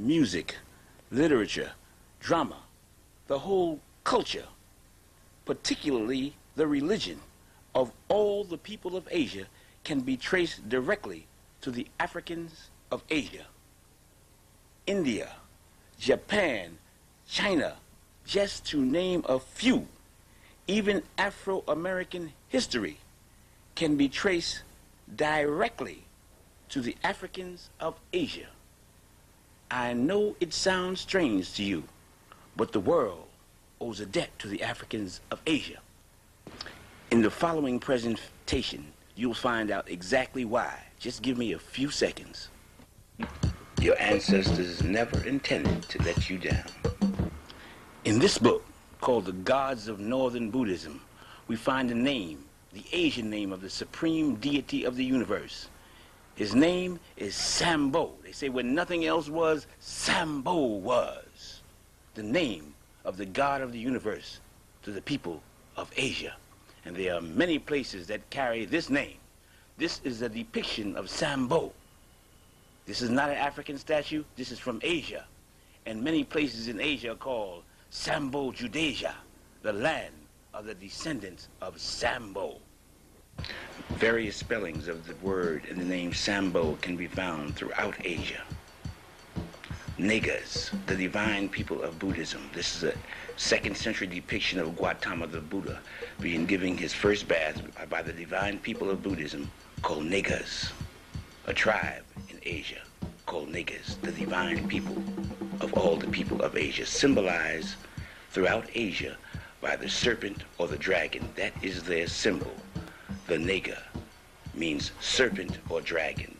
music, literature, drama, the whole culture, particularly the religion of all the people of Asia, can be traced directly to the Africans of Asia. India, Japan, China, just to name a few. Even Afro-American history can be traced directly to the Africans of Asia. I know it sounds strange to you, but the world owes a debt to the Africans of Asia. In the following presentation, you'll find out exactly why. Just give me a few seconds. Your ancestors never intended to let you down. In this book, called The Gods of Northern Buddhism, we find a name, the Asian name of the supreme deity of the universe. His name is Sambo. They say when nothing else was, Sambo was the name of the God of the universe to the people of Asia. And there are many places that carry this name. This is a depiction of Sambo. This is not an African statue. This is from Asia. And many places in Asia are called Sambo Judasia, the land of the descendants of Sambo. Various spellings of the word and the name Sambo can be found throughout Asia. Niggaz, the divine people of Buddhism. This is a 2nd century depiction of Gautama the Buddha being given his first bath by the divine people of Buddhism called Niggaz, a tribe in Asia called Niggaz, the divine people of all the people of Asia, symbolized throughout Asia by the serpent or the dragon. That is their symbol. The Niggaz means serpent or dragon,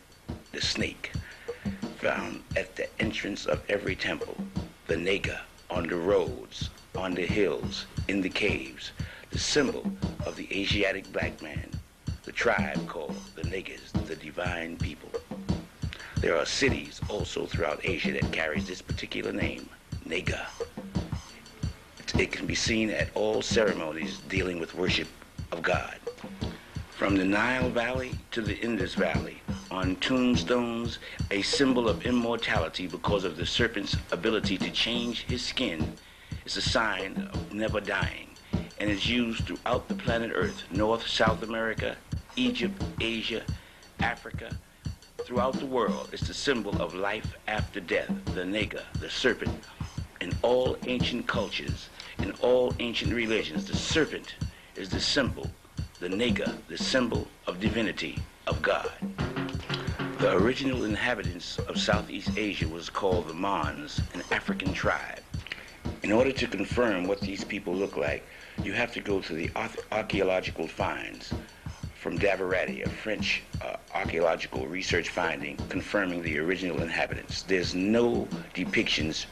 the snake, found at the entrance of every temple. The Niggaz on the roads, on the hills, in the caves, the symbol of the Asiatic black man, the tribe called the Niggaz, the divine people. There are cities also throughout Asia that carries this particular name, Niggaz. It can be seen at all ceremonies dealing with worship of God. From the Nile Valley to the Indus Valley, on tombstones, a symbol of immortality because of the serpent's ability to change his skin is a sign of never dying, and is used throughout the planet Earth, North, South America, Egypt, Asia, Africa, throughout the world. It's the symbol of life after death, the Niggaz, the serpent. In all ancient cultures, in all ancient religions, the serpent is the symbol, the Niggaz, the symbol of divinity, of God. The original inhabitants of Southeast Asia was called the Mons, an African tribe. In order to confirm what these people look like, you have to go to the archaeological finds from Davarati, a French archaeological research finding confirming the original inhabitants. There's no depictions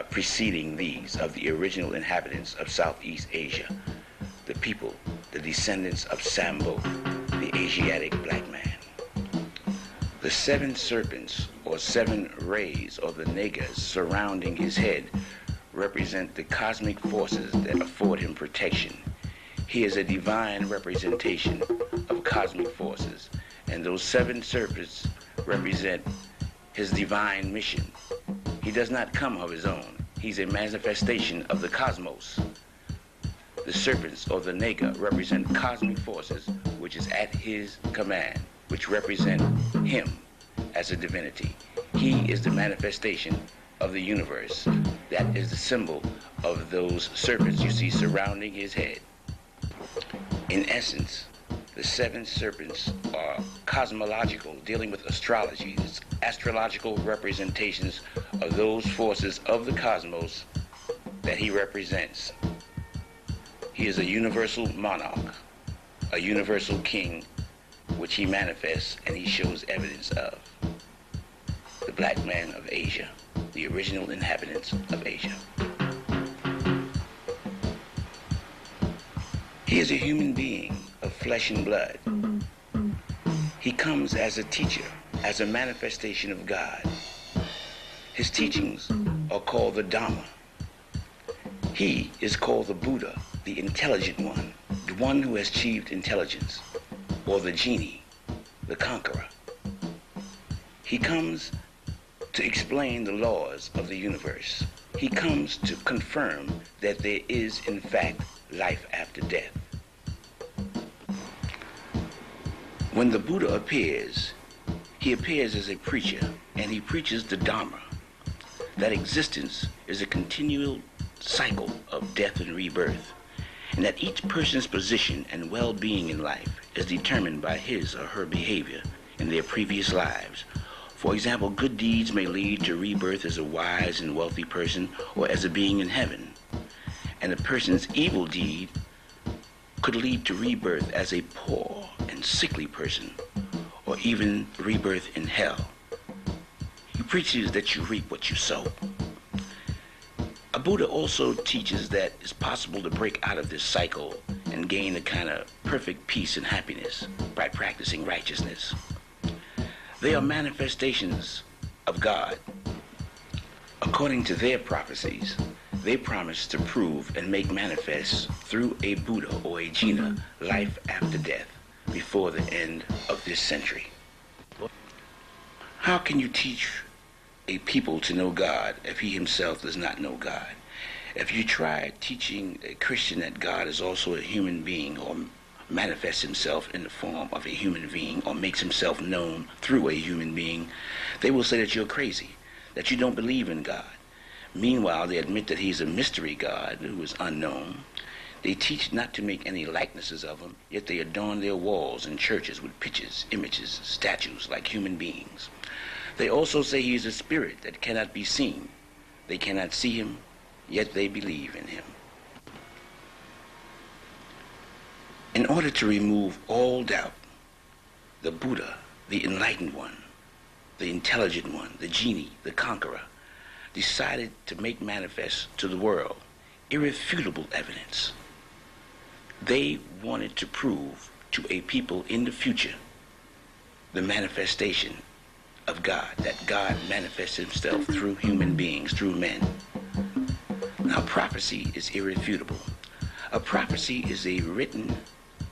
preceding these of the original inhabitants of Southeast Asia, the people, the descendants of Sambo, the Asiatic black man. The 7 serpents, or 7 rays, or the Niggaz surrounding his head represent the cosmic forces that afford him protection. He is a divine representation of cosmic forces, and those 7 serpents represent his divine mission. He does not come of his own. He's a manifestation of the cosmos. The serpents, or the Niggaz, represent cosmic forces which is at his command, which represent him as a divinity. He is the manifestation of the universe. That is the symbol of those serpents you see surrounding his head. In essence, the 7 serpents are cosmological, dealing with astrology. It's astrological representations of those forces of the cosmos that he represents. He is a universal monarch, a universal king, which he manifests and he shows evidence of. The black man of Asia, the original inhabitants of Asia. He is a human being of flesh and blood. He comes as a teacher, as a manifestation of God. His teachings are called the Dhamma. He is called the Buddha, the intelligent one, the one who has achieved intelligence, or the genie, the conqueror. He comes to explain the laws of the universe. He comes to confirm that there is, in fact, life after death. When the Buddha appears, he appears as a preacher, and he preaches the Dharma, that existence is a continual cycle of death and rebirth, and that each person's position and well-being in life is determined by his or her behavior in their previous lives. For example, good deeds may lead to rebirth as a wise and wealthy person or as a being in heaven, and a person's evil deed could lead to rebirth as a poor and sickly person, or even rebirth in hell. He preaches that you reap what you sow. A Buddha also teaches that it's possible to break out of this cycle and gain a kind of perfect peace and happiness by practicing righteousness. They are manifestations of God. According to their prophecies, they promise to prove and make manifest through a Buddha or a Jina life after death before the end of this century. How can you teach a people to know God if he himself does not know God? If you try teaching a Christian that God is also a human being or manifests himself in the form of a human being or makes himself known through a human being, they will say that you're crazy, that you don't believe in God. Meanwhile, they admit that he's a mystery God who is unknown. They teach not to make any likenesses of him, yet they adorn their walls and churches with pictures, images, statues like human beings. They also say he is a spirit that cannot be seen. They cannot see him, yet they believe in him. In order to remove all doubt, the Buddha, the enlightened one, the intelligent one, the genie, the conqueror, decided to make manifest to the world irrefutable evidence. They wanted to prove to a people in the future the manifestation of God, that God manifests himself through human beings, through men. Now, prophecy is irrefutable. A prophecy is a written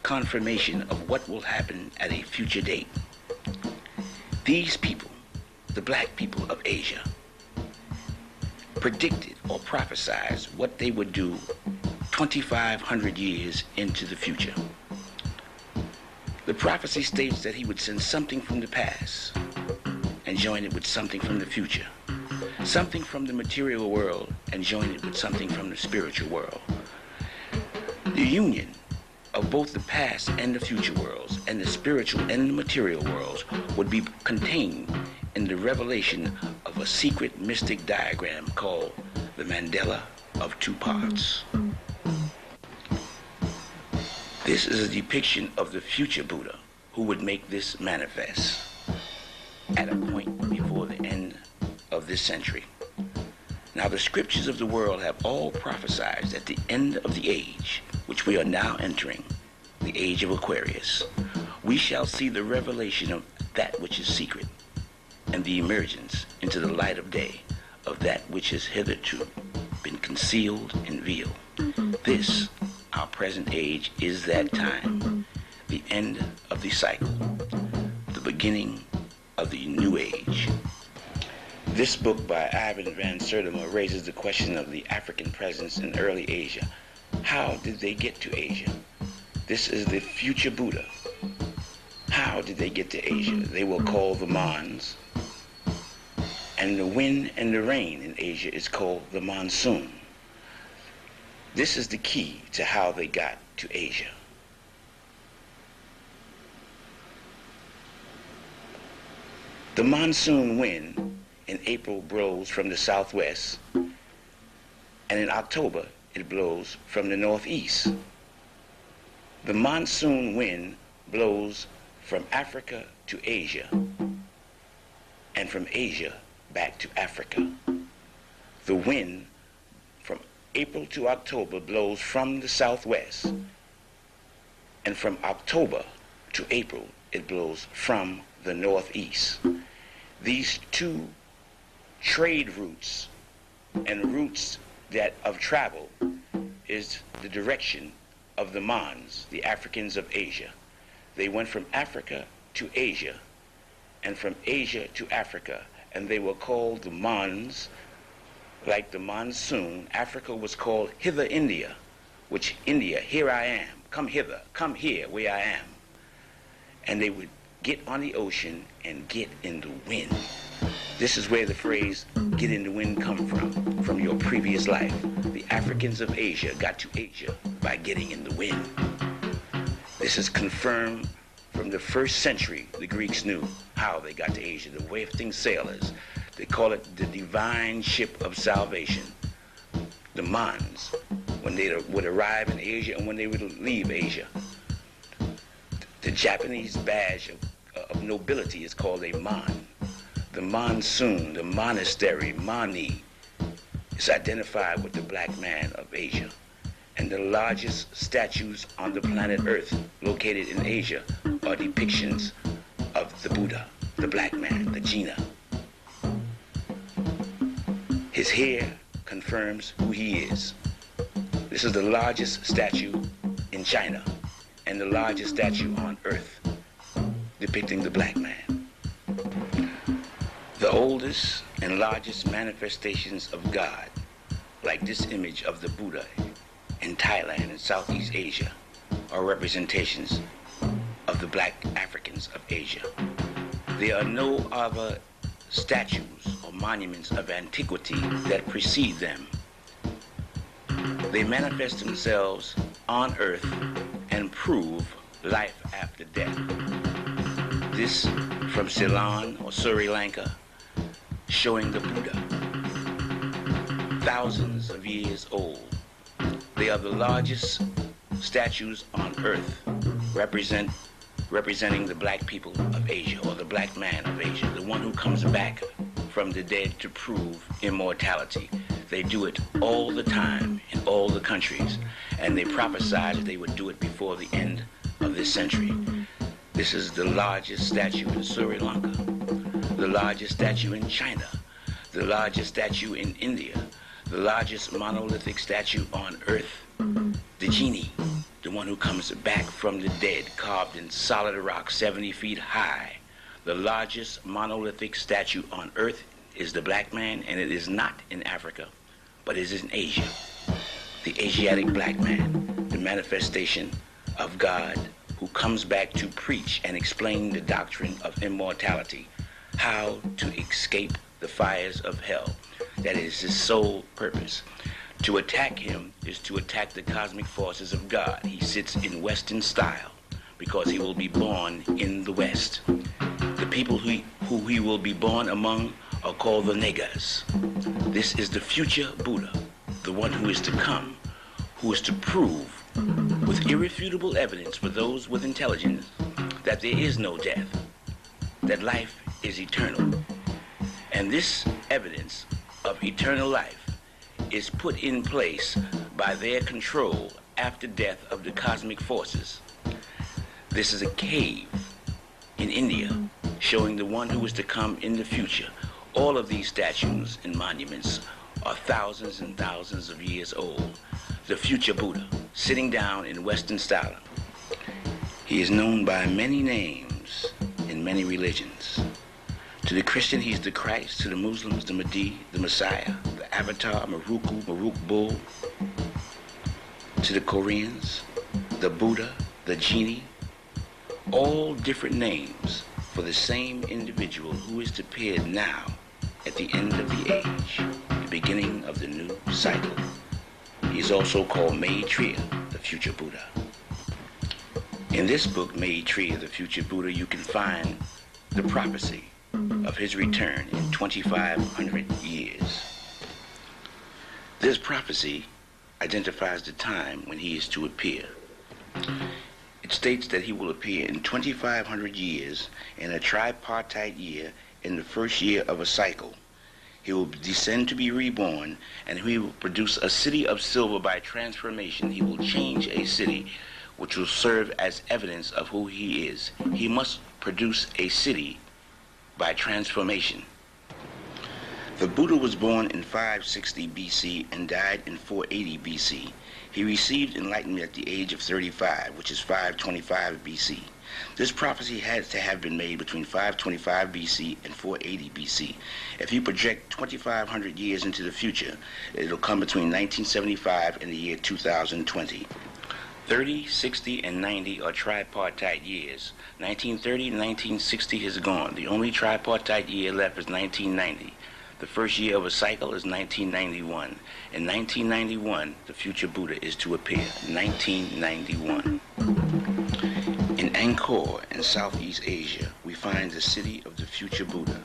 confirmation of what will happen at a future date. These people, the black people of Asia, predicted or prophesied what they would do 2,500 years into the future. The prophecy states that he would send something from the past and join it with something from the future, something from the material world and join it with something from the spiritual world. The union of both the past and the future worlds and the spiritual and the material worlds would be contained in the revelation of a secret mystic diagram called the Mandala of two parts. This is a depiction of the future Buddha who would make this manifest at a point before the end of this century. Now, the scriptures of the world have all prophesied at the end of the age, which we are now entering, the age of Aquarius, we shall see the revelation of that which is secret and the emergence into the light of day of that which has hitherto been concealed and veiled. This, our present age, is that time, the end of the cycle, the beginning of the new age. This book by Ivan van Sertima raises the question of the African presence in early Asia. How did they get to Asia? This is the future Buddha. How did they get to Asia? They were called the Mons, and the wind and the rain in Asia is called the monsoon. This is the key to how they got to Asia. The monsoon wind in April blows from the southwest, and in October it blows from the northeast. The monsoon wind blows from Africa to Asia, and from Asia back to Africa. The wind from April to October blows from the southwest, and from October to April it blows from the northeast. These two trade routes and routes that of travel is the direction of the Mons, the Africans of Asia. They went from Africa to Asia, and from Asia to Africa, and they were called the Mons, like the monsoon. Africa was called Hither India, which India, here I am, come hither, come here where I am. And they would get on the ocean and get in the wind. This is where the phrase get in the wind come from your previous life. The Africans of Asia got to Asia by getting in the wind. This is confirmed from the 1st century. The Greeks knew how they got to Asia, the wafting sailors. They call it the divine ship of salvation. The Mons, when they would arrive in Asia and when they would leave Asia. The Japanese badge of nobility is called a Mon. The monsoon, the monastery, Mani, is identified with the black man of Asia. And the largest statues on the planet Earth located in Asia are depictions of the Buddha, the black man, the Jinnah. His hair confirms who he is. This is the largest statue in China and the largest statue on Earth depicting the black man. The oldest and largest manifestations of God, like this image of the Buddha in Thailand and Southeast Asia, are representations of the black Africans of Asia. There are no other statues or monuments of antiquity that precede them. They manifest themselves on Earth and prove life after death. This from Ceylon or Sri Lanka, showing the Buddha, thousands of years old. They are the largest statues on Earth representing the black people of Asia, or the black man of Asia, the one who comes back from the dead to prove immortality. They do it all the time in all the countries, and they prophesied that they would do it before the end of this century. This is the largest statue in Sri Lanka, the largest statue in China, the largest statue in India, the largest monolithic statue on Earth, the genie, the one who comes back from the dead, carved in solid rock 70 feet high. The largest monolithic statue on Earth is the black man, and it is not in Africa, but it is in Asia. The Asiatic black man, the manifestation of God, who comes back to preach and explain the doctrine of immortality, how to escape the fires of hell. That is his sole purpose. To attack him is to attack the cosmic forces of God. He sits in Western style because he will be born in the West. The people who he will be born among are called the Niggaz. This is the future Buddha, the one who is to come, who is to prove with irrefutable evidence for those with intelligence that there is no death, that life is eternal. And this evidence of eternal life is put in place by their control after death of the cosmic forces. This is a cave in India showing the one who is to come in the future. All of these statues and monuments are thousands and thousands of years old. The future Buddha, sitting down in Western style. He is known by many names in many religions. To the Christian, he's the Christ. To the Muslims, the Mahdi, the Messiah, the Avatar, Maruk Bull. To the Koreans, the Buddha, the Genie. All different names for the same individual who is to appear now at the end of the age, the beginning of the new cycle. He is also called Maitreya, the future Buddha. In this book, Maitreya, the future Buddha, you can find the prophecy of his return in 2,500 years. This prophecy identifies the time when he is to appear. It states that he will appear in 2,500 years in a tripartite year in the first year of a cycle. He will descend to be reborn, and he will produce a city of silver by transformation. He will change a city which will serve as evidence of who he is. He must produce a city by transformation. The Buddha was born in 560 BC and died in 480 BC. He received enlightenment at the age of 35, which is 525 BC. This prophecy had to have been made between 525 BC and 480 BC. If you project 2,500 years into the future, it'll come between 1975 and the year 2020. 30, 60, and 90 are tripartite years. 1930 and 1960 is gone. The only tripartite year left is 1990. The first year of a cycle is 1991. In 1991, the future Buddha is to appear. 1991. In Angkor, in Southeast Asia, we find the city of the future Buddha,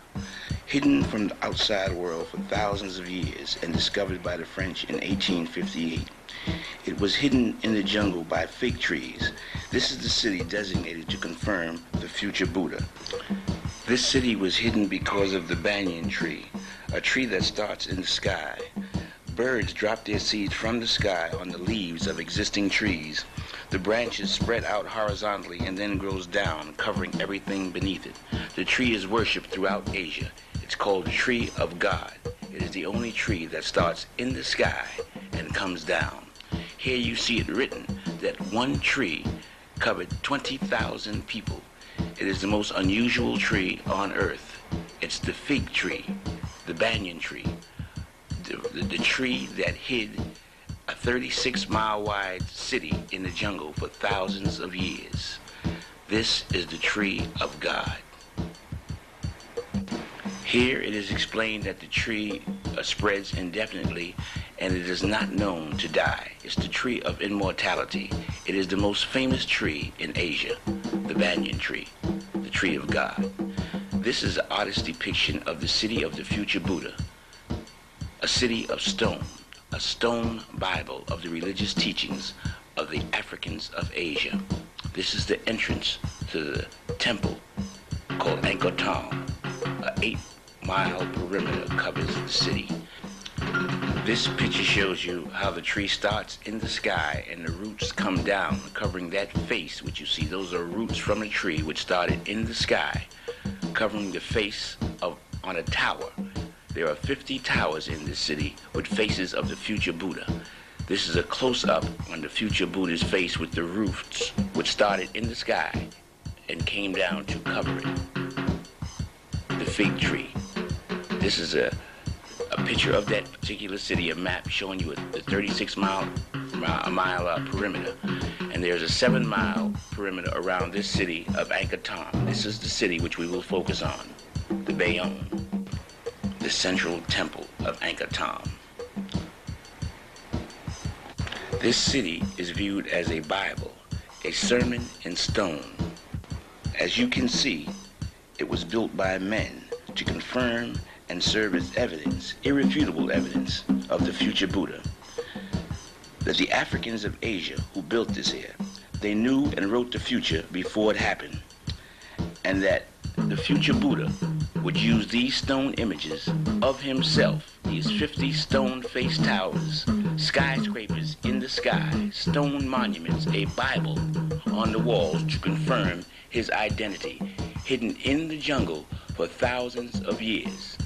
hidden from the outside world for thousands of years and discovered by the French in 1858. It was hidden in the jungle by fig trees. This is the city designated to confirm the future Buddha. This city was hidden because of the banyan tree, a tree that starts in the sky. Birds drop their seeds from the sky on the leaves of existing trees. The branches spread out horizontally and then grows down, covering everything beneath it. The tree is worshipped throughout Asia. It's called the tree of God. It is the only tree that starts in the sky and comes down. Here you see it written that one tree covered 20,000 people. It is the most unusual tree on earth. It's the fig tree, the banyan tree, the tree that hid a 36-mile wide city in the jungle for thousands of years. This is the tree of God. Here it is explained that the tree spreads indefinitely and it is not known to die. It's the tree of immortality. It is the most famous tree in Asia, the banyan tree, the tree of God. This is an artist's depiction of the city of the future Buddha, a city of stone, a stone Bible of the religious teachings of the Africans of Asia. This is the entrance to the temple called Angkor Thom. An 8-mile perimeter covers the city. This picture shows you how the tree starts in the sky and the roots come down, covering that face which you see. Those are roots from a tree which started in the sky, covering the face on a tower. There are 50 towers in this city with faces of the future Buddha. This is a close-up on the future Buddha's face with the roots which started in the sky and came down to cover it. The fig tree. This is a picture of that particular city, a map showing you the 36-mile perimeter. And there's a 7-mile perimeter around this city of Angkor Thom. This is the city which we will focus on, the Bayonne, the central temple of Angkor Thom. This city is viewed as a Bible, a sermon in stone. As you can see, it was built by men to confirm and serve as evidence, irrefutable evidence, of the future Buddha. That the Africans of Asia who built this here, they knew and wrote the future before it happened, and that the future Buddha would use these stone images of himself, these 50 stone-faced towers, skyscrapers in the sky, stone monuments, a Bible on the walls to confirm his identity, hidden in the jungle for thousands of years.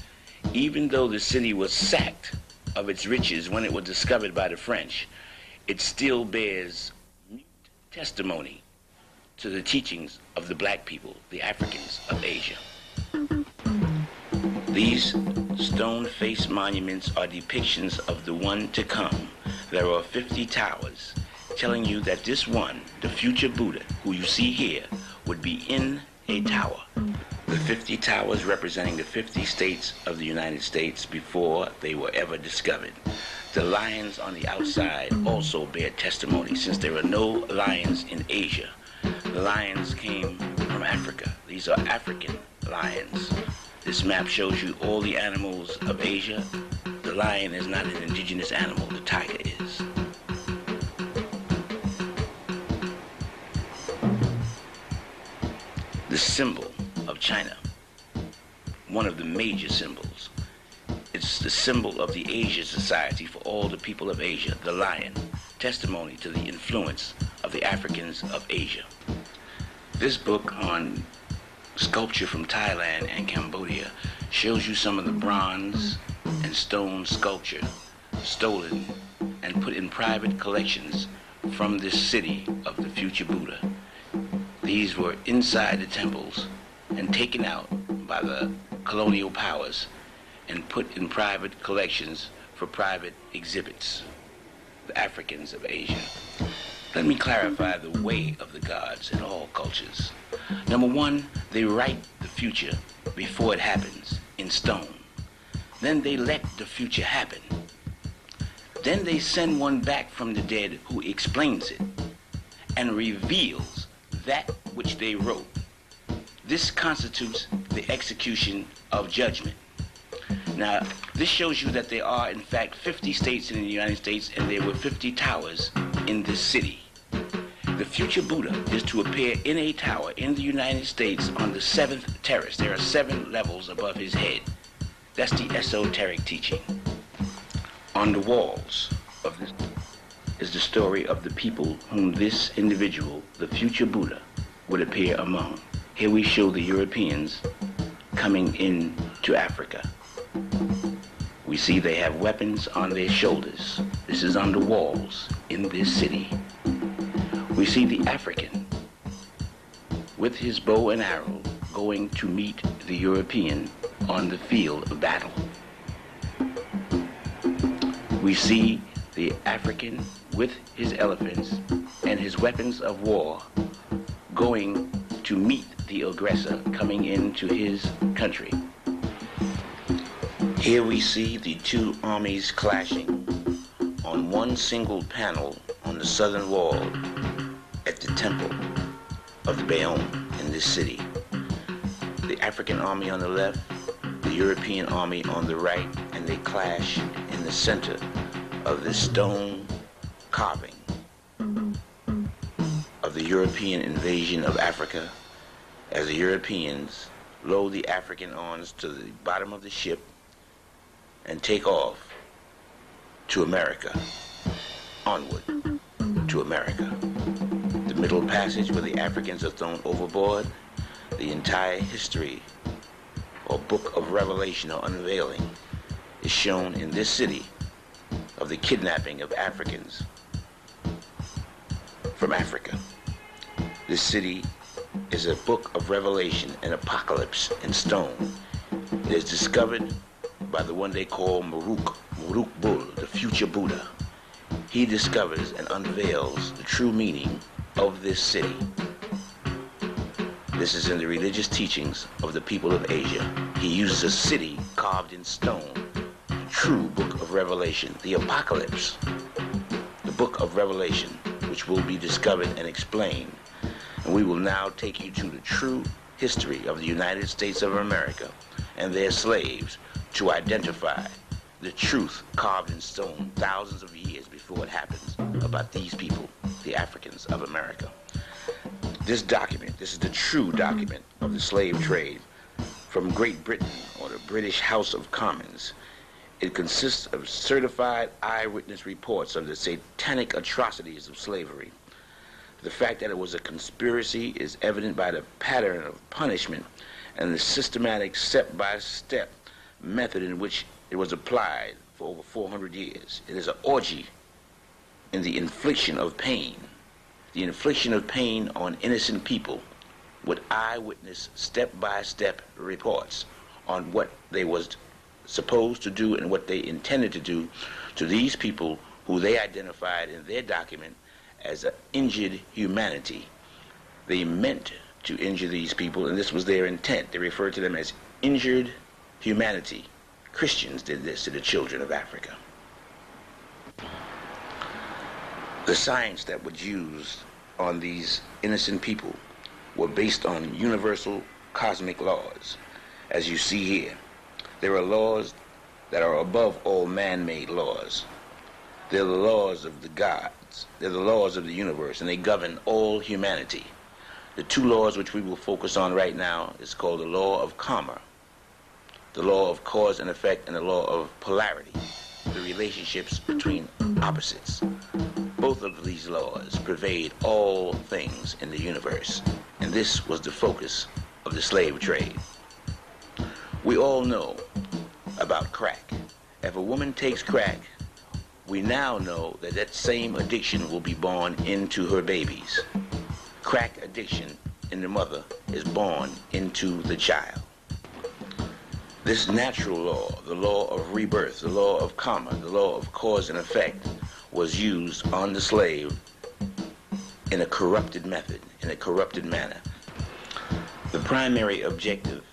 Even though the city was sacked of its riches when it was discovered by the French, it still bears mute testimony to the teachings of the black people, the Africans of Asia. These stone-faced monuments are depictions of the one to come. There are 50 towers telling you that this one, the future Buddha, who you see here, would be in a tower. The 50 towers representing the 50 states of the United States before they were ever discovered. The lions on the outside also bear testimony, since there are no lions in Asia. The lions came from Africa. These are African lions. This map shows you all the animals of Asia. The lion is not an indigenous animal, the tiger is. The symbol of China, one of the major symbols. It's the symbol of the Asia Society for all the people of Asia, the lion, testimony to the influence of the Africans of Asia. This book on sculpture from Thailand and Cambodia shows you some of the bronze and stone sculpture stolen and put in private collections from this city of the future Buddha. These were inside the temples and taken out by the colonial powers and put in private collections for private exhibits. The Africans of Asia. Let me clarify the way of the gods in all cultures. Number one, they write the future before it happens in stone. Then they let the future happen. Then they send one back from the dead who explains it and reveals that which they wrote. This constitutes the execution of judgment. Now, this shows you that there are, in fact, 50 states in the United States, and there were 50 towers in this city. The future Buddha is to appear in a tower in the United States on the 7th terrace. There are 7 levels above his head. That's the esoteric teaching. On the walls of this is the story of the people whom this individual, the future Buddha, would appear among. Here we show the Europeans coming in to Africa. We see they have weapons on their shoulders. This is on the walls in this city. We see the African with his bow and arrow going to meet the European on the field of battle. We see the African with his elephants and his weapons of war going to meet the aggressor coming into his country. Here we see the two armies clashing on one single panel on the southern wall at the temple of the Bayonne in this city. The African army on the left, the European army on the right, and they clash in the center of this stone carving of the European invasion of Africa, as the Europeans load the African arms to the bottom of the ship and take off to America, onward to America. The Middle Passage where the Africans are thrown overboard, the entire history or book of Revelation or unveiling is shown in this city of the kidnapping of Africans from Africa. This city is a book of Revelation, an apocalypse in stone. It is discovered by the one they call Maruk Bull, the future Buddha. He discovers and unveils the true meaning of this city. This is in the religious teachings of the people of Asia. He uses a city carved in stone, the true book of Revelation, the apocalypse, the book of Revelation, which will be discovered and explained. And we will now take you to the true history of the United States of America and their slaves to identify the truth carved in stone thousands of years before it happens about these people, the Africans of America. This document, this is the true document of the slave trade from Great Britain or the British House of Commons. It consists of certified eyewitness reports of the satanic atrocities of slavery. The fact that it was a conspiracy is evident by the pattern of punishment and the systematic step-by-step method in which it was applied for over 400 years. It is an orgy in the infliction of pain. The infliction of pain on innocent people with eyewitness step-by-step reports on what they was supposed to do and what they intended to do to these people who they identified in their document as an injured humanity. They meant to injure these people, and this was their intent. They referred to them as injured humanity. Christians did this to the children of Africa. The science that was used on these innocent people were based on universal cosmic laws. As you see here, there are laws that are above all man-made laws. They're the laws of the gods. They're the laws of the universe, and they govern all humanity. The two laws which we will focus on right now is called the law of karma, the law of cause and effect, and the law of polarity, the relationships between opposites. Both of these laws pervade all things in the universe, and this was the focus of the slave trade. We all know about crack. If a woman takes crack, we now know that that same addiction will be born into her babies. Crack addiction in the mother is born into the child. This natural law, the law of rebirth, the law of karma, the law of cause and effect, was used on the slave in a corrupted method, in a corrupted manner. The primary objective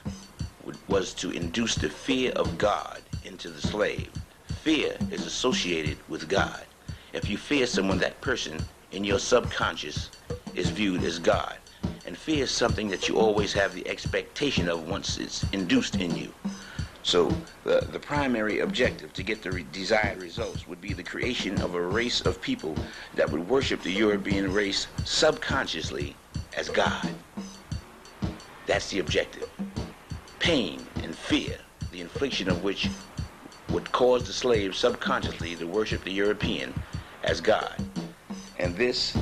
was to induce the fear of God into the slave. Fear is associated with God. If you fear someone, that person in your subconscious is viewed as God. And fear is something that you always have the expectation of once it's induced in you. So the primary objective to get the desired results would be the creation of a race of people that would worship the European race subconsciously as God. That's the objective. Pain and fear, the infliction of which would cause the slave subconsciously to worship the European as God. And this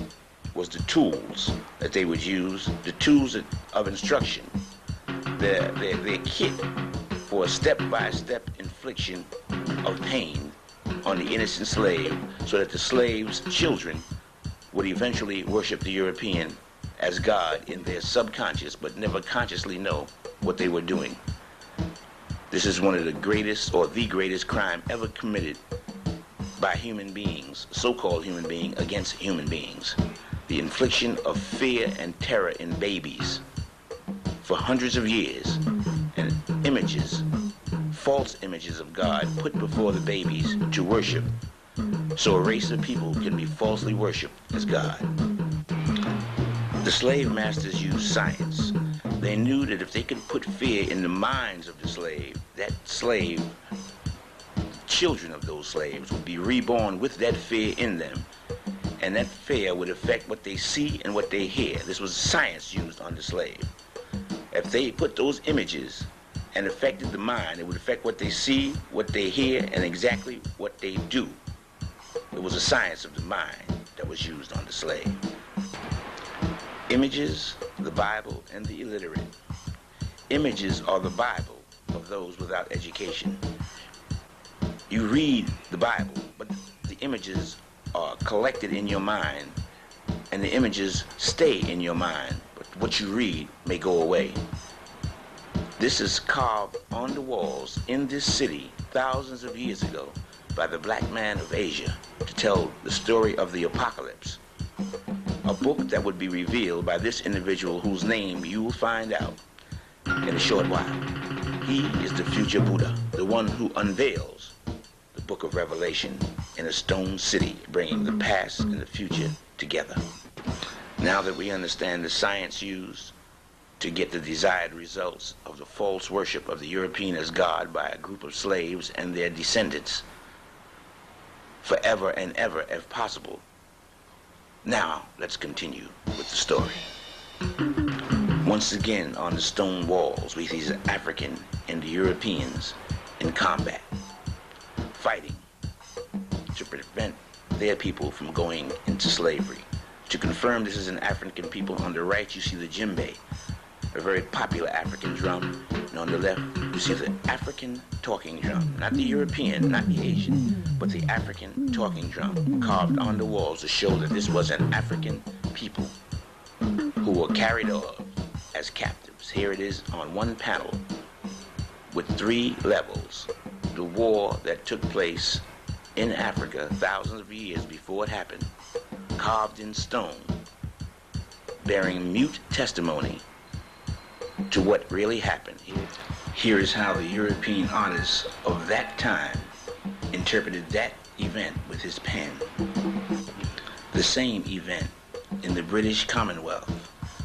was the tools that they would use, the tools of instruction, their kit for a step-by-step infliction of pain on the innocent slave, so that the slave's children would eventually worship the European as God in their subconscious, but never consciously know what they were doing. This is one of the greatest, or the greatest crime ever committed by human beings, so-called human beings, against human beings. The infliction of fear and terror in babies for hundreds of years, and images, false images of God put before the babies to worship, so a race of people can be falsely worshipped as God. The slave masters used science. They knew that if they could put fear in the minds of the slave, that slave, children of those slaves, would be reborn with that fear in them, and that fear would affect what they see and what they hear. This was science used on the slave. If they put those images and affected the mind, it would affect what they see, what they hear, and exactly what they do. It was a science of the mind that was used on the slave. Images, the Bible, and the illiterate. Images are the Bible of those without education. You read the Bible, but the images are collected in your mind, and the images stay in your mind, but what you read may go away. This is carved on the walls in this city thousands of years ago by the black man of Asia to tell the story of the apocalypse. A book that would be revealed by this individual whose name you will find out in a short while. He is the future Buddha, the one who unveils the book of Revelation in a stone city, bringing the past and the future together. Now that we understand the science used to get the desired results of the false worship of the European as God by a group of slaves and their descendants, forever and ever if possible, now let's continue with the story. Once again on the stone walls we see the African and the Europeans in combat, fighting to prevent their people from going into slavery. To confirm this is an African people, on the right you see the djembe, a very popular African drum, and on the left you see the African talking drum, not the European, not the Asian, but the African talking drum, carved on the walls to show that this was an African people who were carried off as captives. Here it is on one panel with 3 levels. The war that took place in Africa thousands of years before it happened, carved in stone, bearing mute testimony to what really happened. Here is how the European artists of that time interpreted that event with his pen. The same event in the British Commonwealth,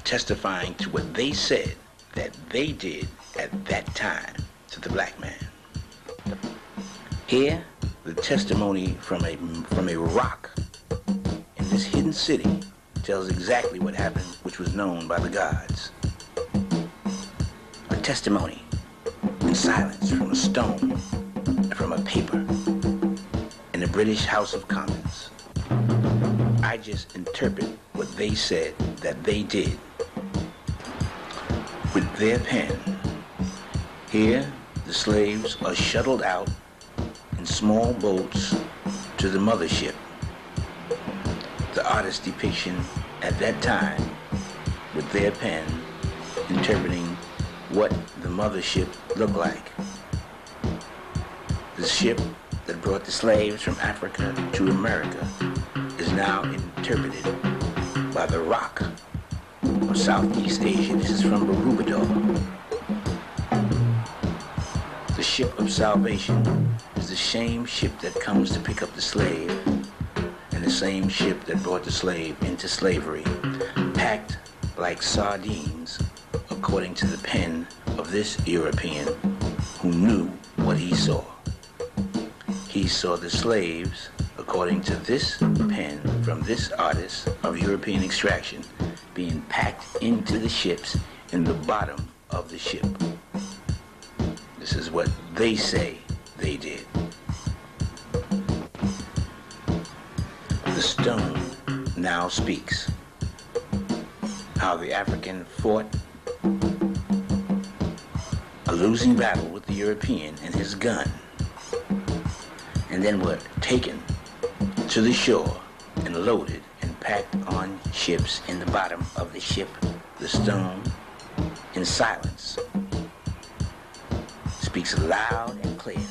testifying to what they said that they did at that time to the black man. Here, the testimony from a rock in this hidden city tells exactly what happened, which was known by the gods. A testimony in silence from a stone and from a paper in the British House of Commons. I just interpret what they said that they did with their pen. Here, the slaves are shuttled out in small boats to the mothership. The artist's depiction at that time, with their pen, interpreting what the mothership looked like. The ship that brought the slaves from Africa to America is now interpreted by the Rock of Southeast Asia. This is from Barbados. The ship of salvation is the same ship that comes to pick up the slave, and the same ship that brought the slave into slavery, packed like sardines, according to the pen of this European who knew what he saw. He saw the slaves, according to this pen from this artist of European extraction, being packed into the ships in the bottom of the ship. This is what they say they did. The stone now speaks. How the African fought a losing battle with the European and his gun, and then were taken to the shore and loaded and packed on ships in the bottom of the ship. The stone, in silence, speaks loud and clear,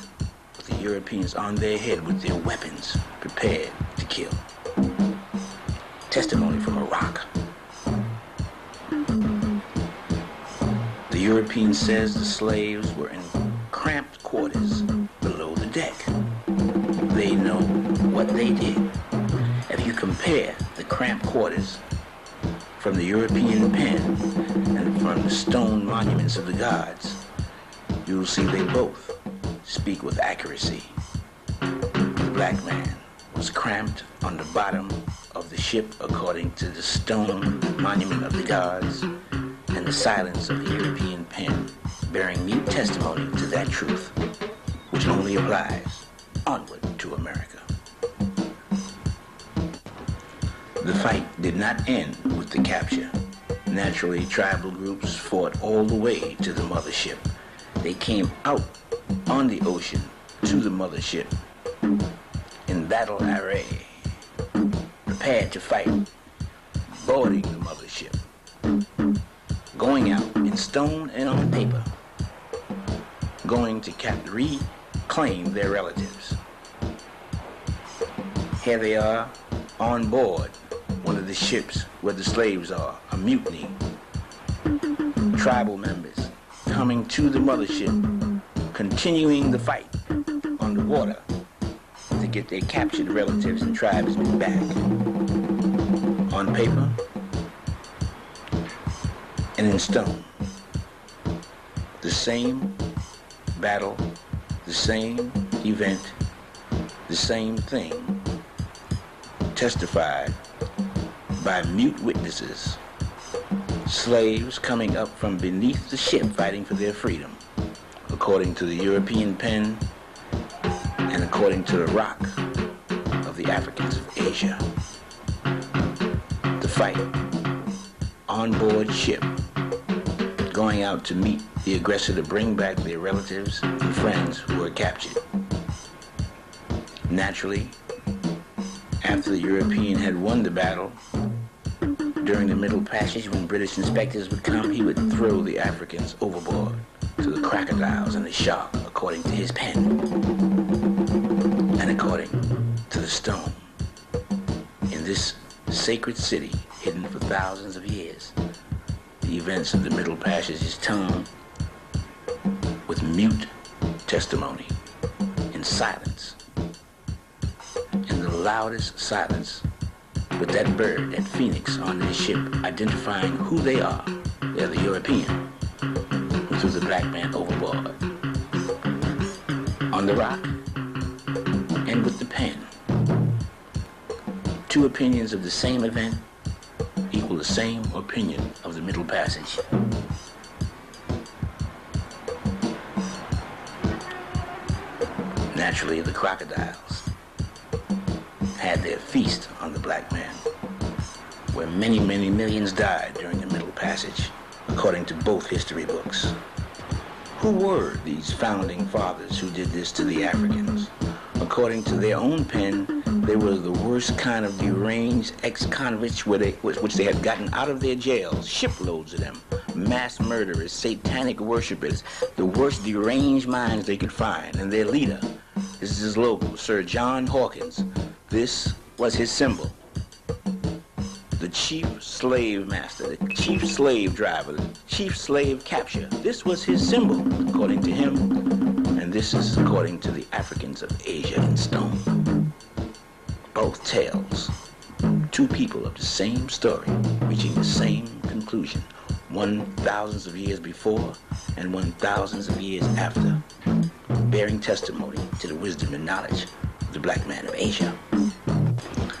with the Europeans on their head with their weapons prepared to kill. Testimony from a rock. The European says the slaves were in cramped quarters below the deck. They know what they did. If you compare the cramped quarters from the European pen and from the stone monuments of the gods, you will see they both speak with accuracy. The black man was cramped on the bottom of the ship according to the stone monument of the gods, and the silence of the European pen bearing mute testimony to that truth, which only applies onward to America. The fight did not end with the capture. Naturally, tribal groups fought all the way to the mothership. They came out on the ocean to the mothership in battle array, prepared to fight, boarding the mothership, going out in stone and on paper, going to reclaim their relatives. Here they are on board one of the ships where the slaves are, a mutiny. Tribal members coming to the mothership, continuing the fight on the water to get their captured relatives and tribesmen back. On paper and in stone. The same battle, the same event, the same thing, testified by mute witnesses. Slaves coming up from beneath the ship fighting for their freedom, according to the European pen and according to the rock of the Africans of Asia. The fight on board ship, going out to meet the aggressor to bring back their relatives and friends who were captured. Naturally, after the European had won the battle, during the Middle Passage, when British inspectors would come, he would throw the Africans overboard to the crocodiles and the shark, according to his pen, and according to the stone. In this sacred city, hidden for thousands of years, the events of the Middle Passage is told with mute testimony, in silence, in the loudest silence, with that bird, that phoenix on this ship, identifying who they are. They're the European who threw the black man overboard. On the rock and with the pen, two opinions of the same event equal the same opinion of the Middle Passage. Naturally, the crocodiles had their feast on the black man, where many, many millions died during the Middle Passage, according to both history books. Who were these founding fathers who did this to the Africans? According to their own pen, they were the worst kind of deranged ex-convicts which they had gotten out of their jails, shiploads of them, mass murderers, satanic worshippers, the worst deranged minds they could find. And their leader, this is his logo, Sir John Hawkins. This was his symbol. The chief slave master, the chief slave driver, the chief slave capture. This was his symbol, according to him, and this is according to the Africans of Asia in stone. Both tales, two people of the same story, reaching the same conclusion, one thousands of years before and one thousands of years after, bearing testimony to the wisdom and knowledge of the black man of Asia.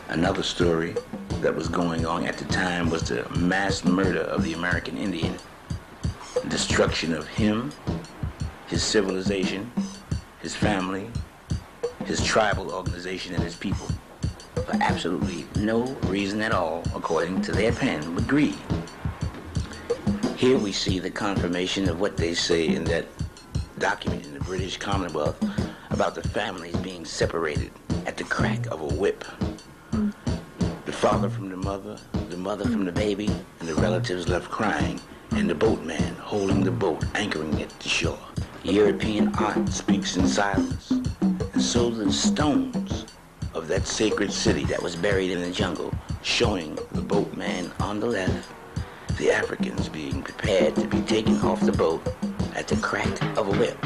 Another story that was going on at the time was the mass murder of the American Indian, destruction of him, his civilization, his family, his tribal organization, and his people, for absolutely no reason at all, according to their pen, but greed. Here we see the confirmation of what they say in that document in the British Commonwealth about the families being separated at the crack of a whip. The father from the mother from the baby, and the relatives left crying, and the boatman holding the boat, anchoring it to shore. European art speaks in silence, and so the stones of that sacred city that was buried in the jungle, showing the boatman on the left, the Africans being prepared to be taken off the boat at the crack of a whip.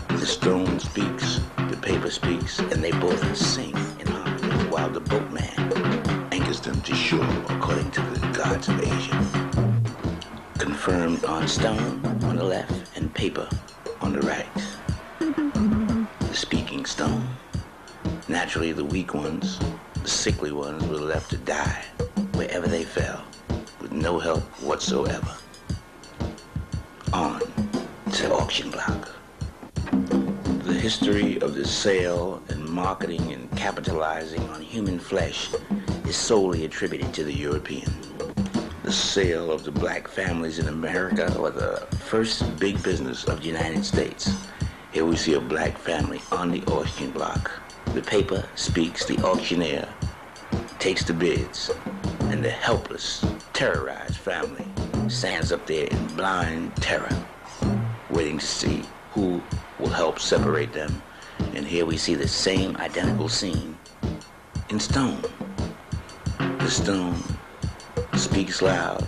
The stone speaks, the paper speaks, and they both sing in harmony while the boatman anchors them to shore according to the gods of Asia. Confirmed on stone on the left and paper on the right. The speaking stone. Naturally, the weak ones, the sickly ones, were left to die wherever they fell, with no help whatsoever. On to auction block. The history of the sale and marketing and capitalizing on human flesh is solely attributed to the European. The sale of the black families in America was the first big business of the United States. Here we see a black family on the auction block. The paper speaks, the auctioneer takes the bids, and the helpless, terrorized family stands up there in blind terror, waiting to see who will help separate them. And here we see the same identical scene in stone. The stone speaks loud,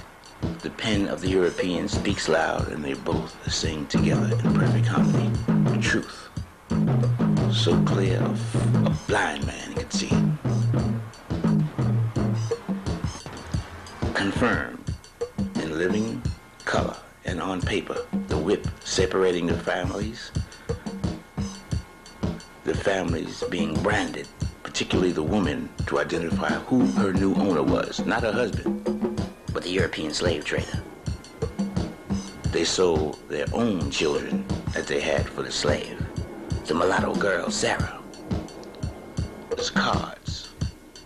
the pen of the European speaks loud, and they both sing together in perfect harmony. The truth, so clear a blind man could see it. Confirmed in living color and on paper, the whip separating the families being branded, particularly the woman, to identify who her new owner was, not her husband, but the European slave trader. They sold their own children that they had for the slave. The mulatto girl, Sarah. There's cards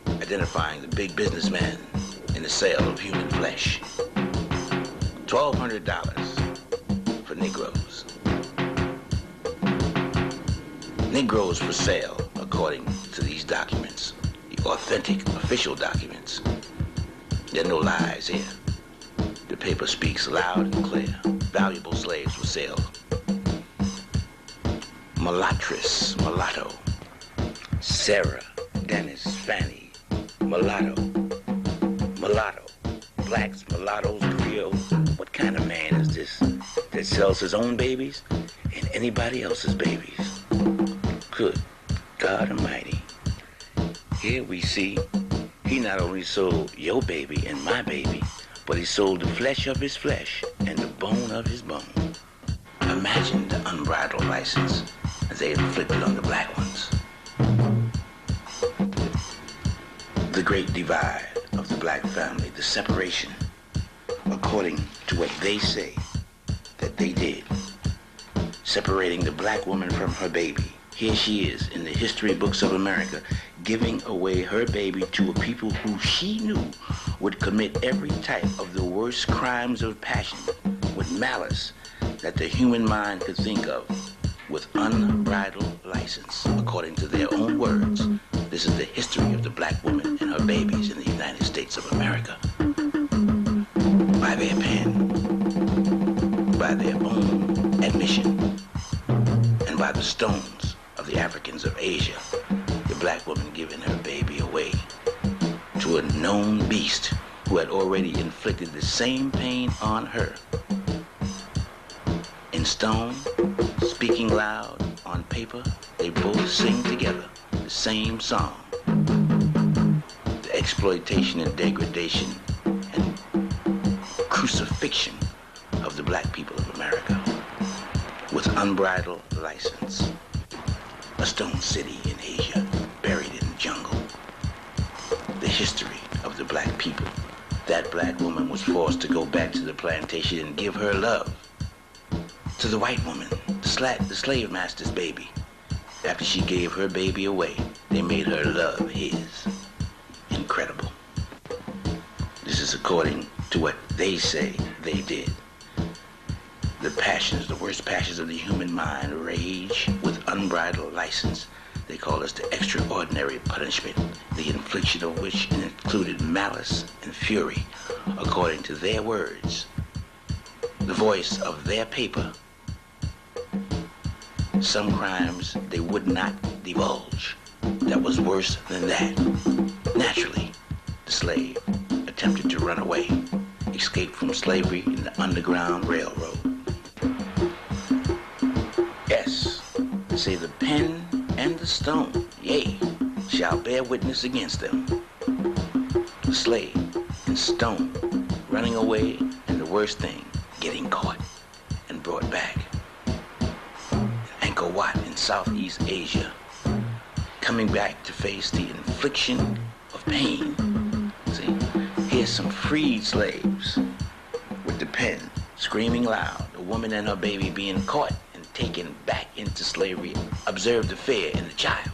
identifying the big businessman in the sale of human flesh. $1,200 for Negroes. Negroes for sale, according to these documents, the authentic official documents. There are no lies here. The paper speaks loud and clear. Valuable slaves for sale. Mulattress, mulatto. Sarah, Dennis, Fanny, mulatto. Mulatto. Blacks, mulattoes, Creoles. What kind of man is this that sells his own babies and anybody else's babies? Good God Almighty. Here we see he not only sold your baby and my baby, but he sold the flesh of his flesh and the bone of his bone. Imagine the unbridled license that they inflicted on the black ones. The great divide of the black family, the separation, according to what they say that they did, separating the black woman from her baby. Here she is in the history books of America, giving away her baby to a people who she knew would commit every type of the worst crimes of passion with malice that the human mind could think of. with unbridled license, according to their own words. This is the history of the black woman and her babies in the United States of America. By their pen, by their own admission, and by the stones of the Africans of Asia, the black woman giving her baby away to a known beast who had already inflicted the same pain on her. In stone, speaking loud, on paper, they both sing together the same song. The exploitation and degradation and crucifixion of the black people of America with unbridled license. A stone city in Asia, buried in the jungle. The history of the black people. That black woman was forced to go back to the plantation and give her love to the white woman, the slave master's baby. After she gave her baby away, they made her love his. Incredible. This is according to what they say they did. The passions, the worst passions of the human mind, rage with unbridled license. They call this the extraordinary punishment, the infliction of which included malice and fury, according to their words. The voice of their paper. Some crimes they would not divulge. That was worse than that. Naturally, the slave attempted to run away, escape from slavery in the Underground Railroad. Yes, they say the pen and the stone, yea, shall bear witness against them. The slave and stone running away, and the worst thing, getting caught and brought back. Angkor Wat in Southeast Asia, coming back to face the infliction of pain. See, here's some freed slaves with the pen screaming loud, a woman and her baby being caught and taken back into slavery. Observe the fear in the child.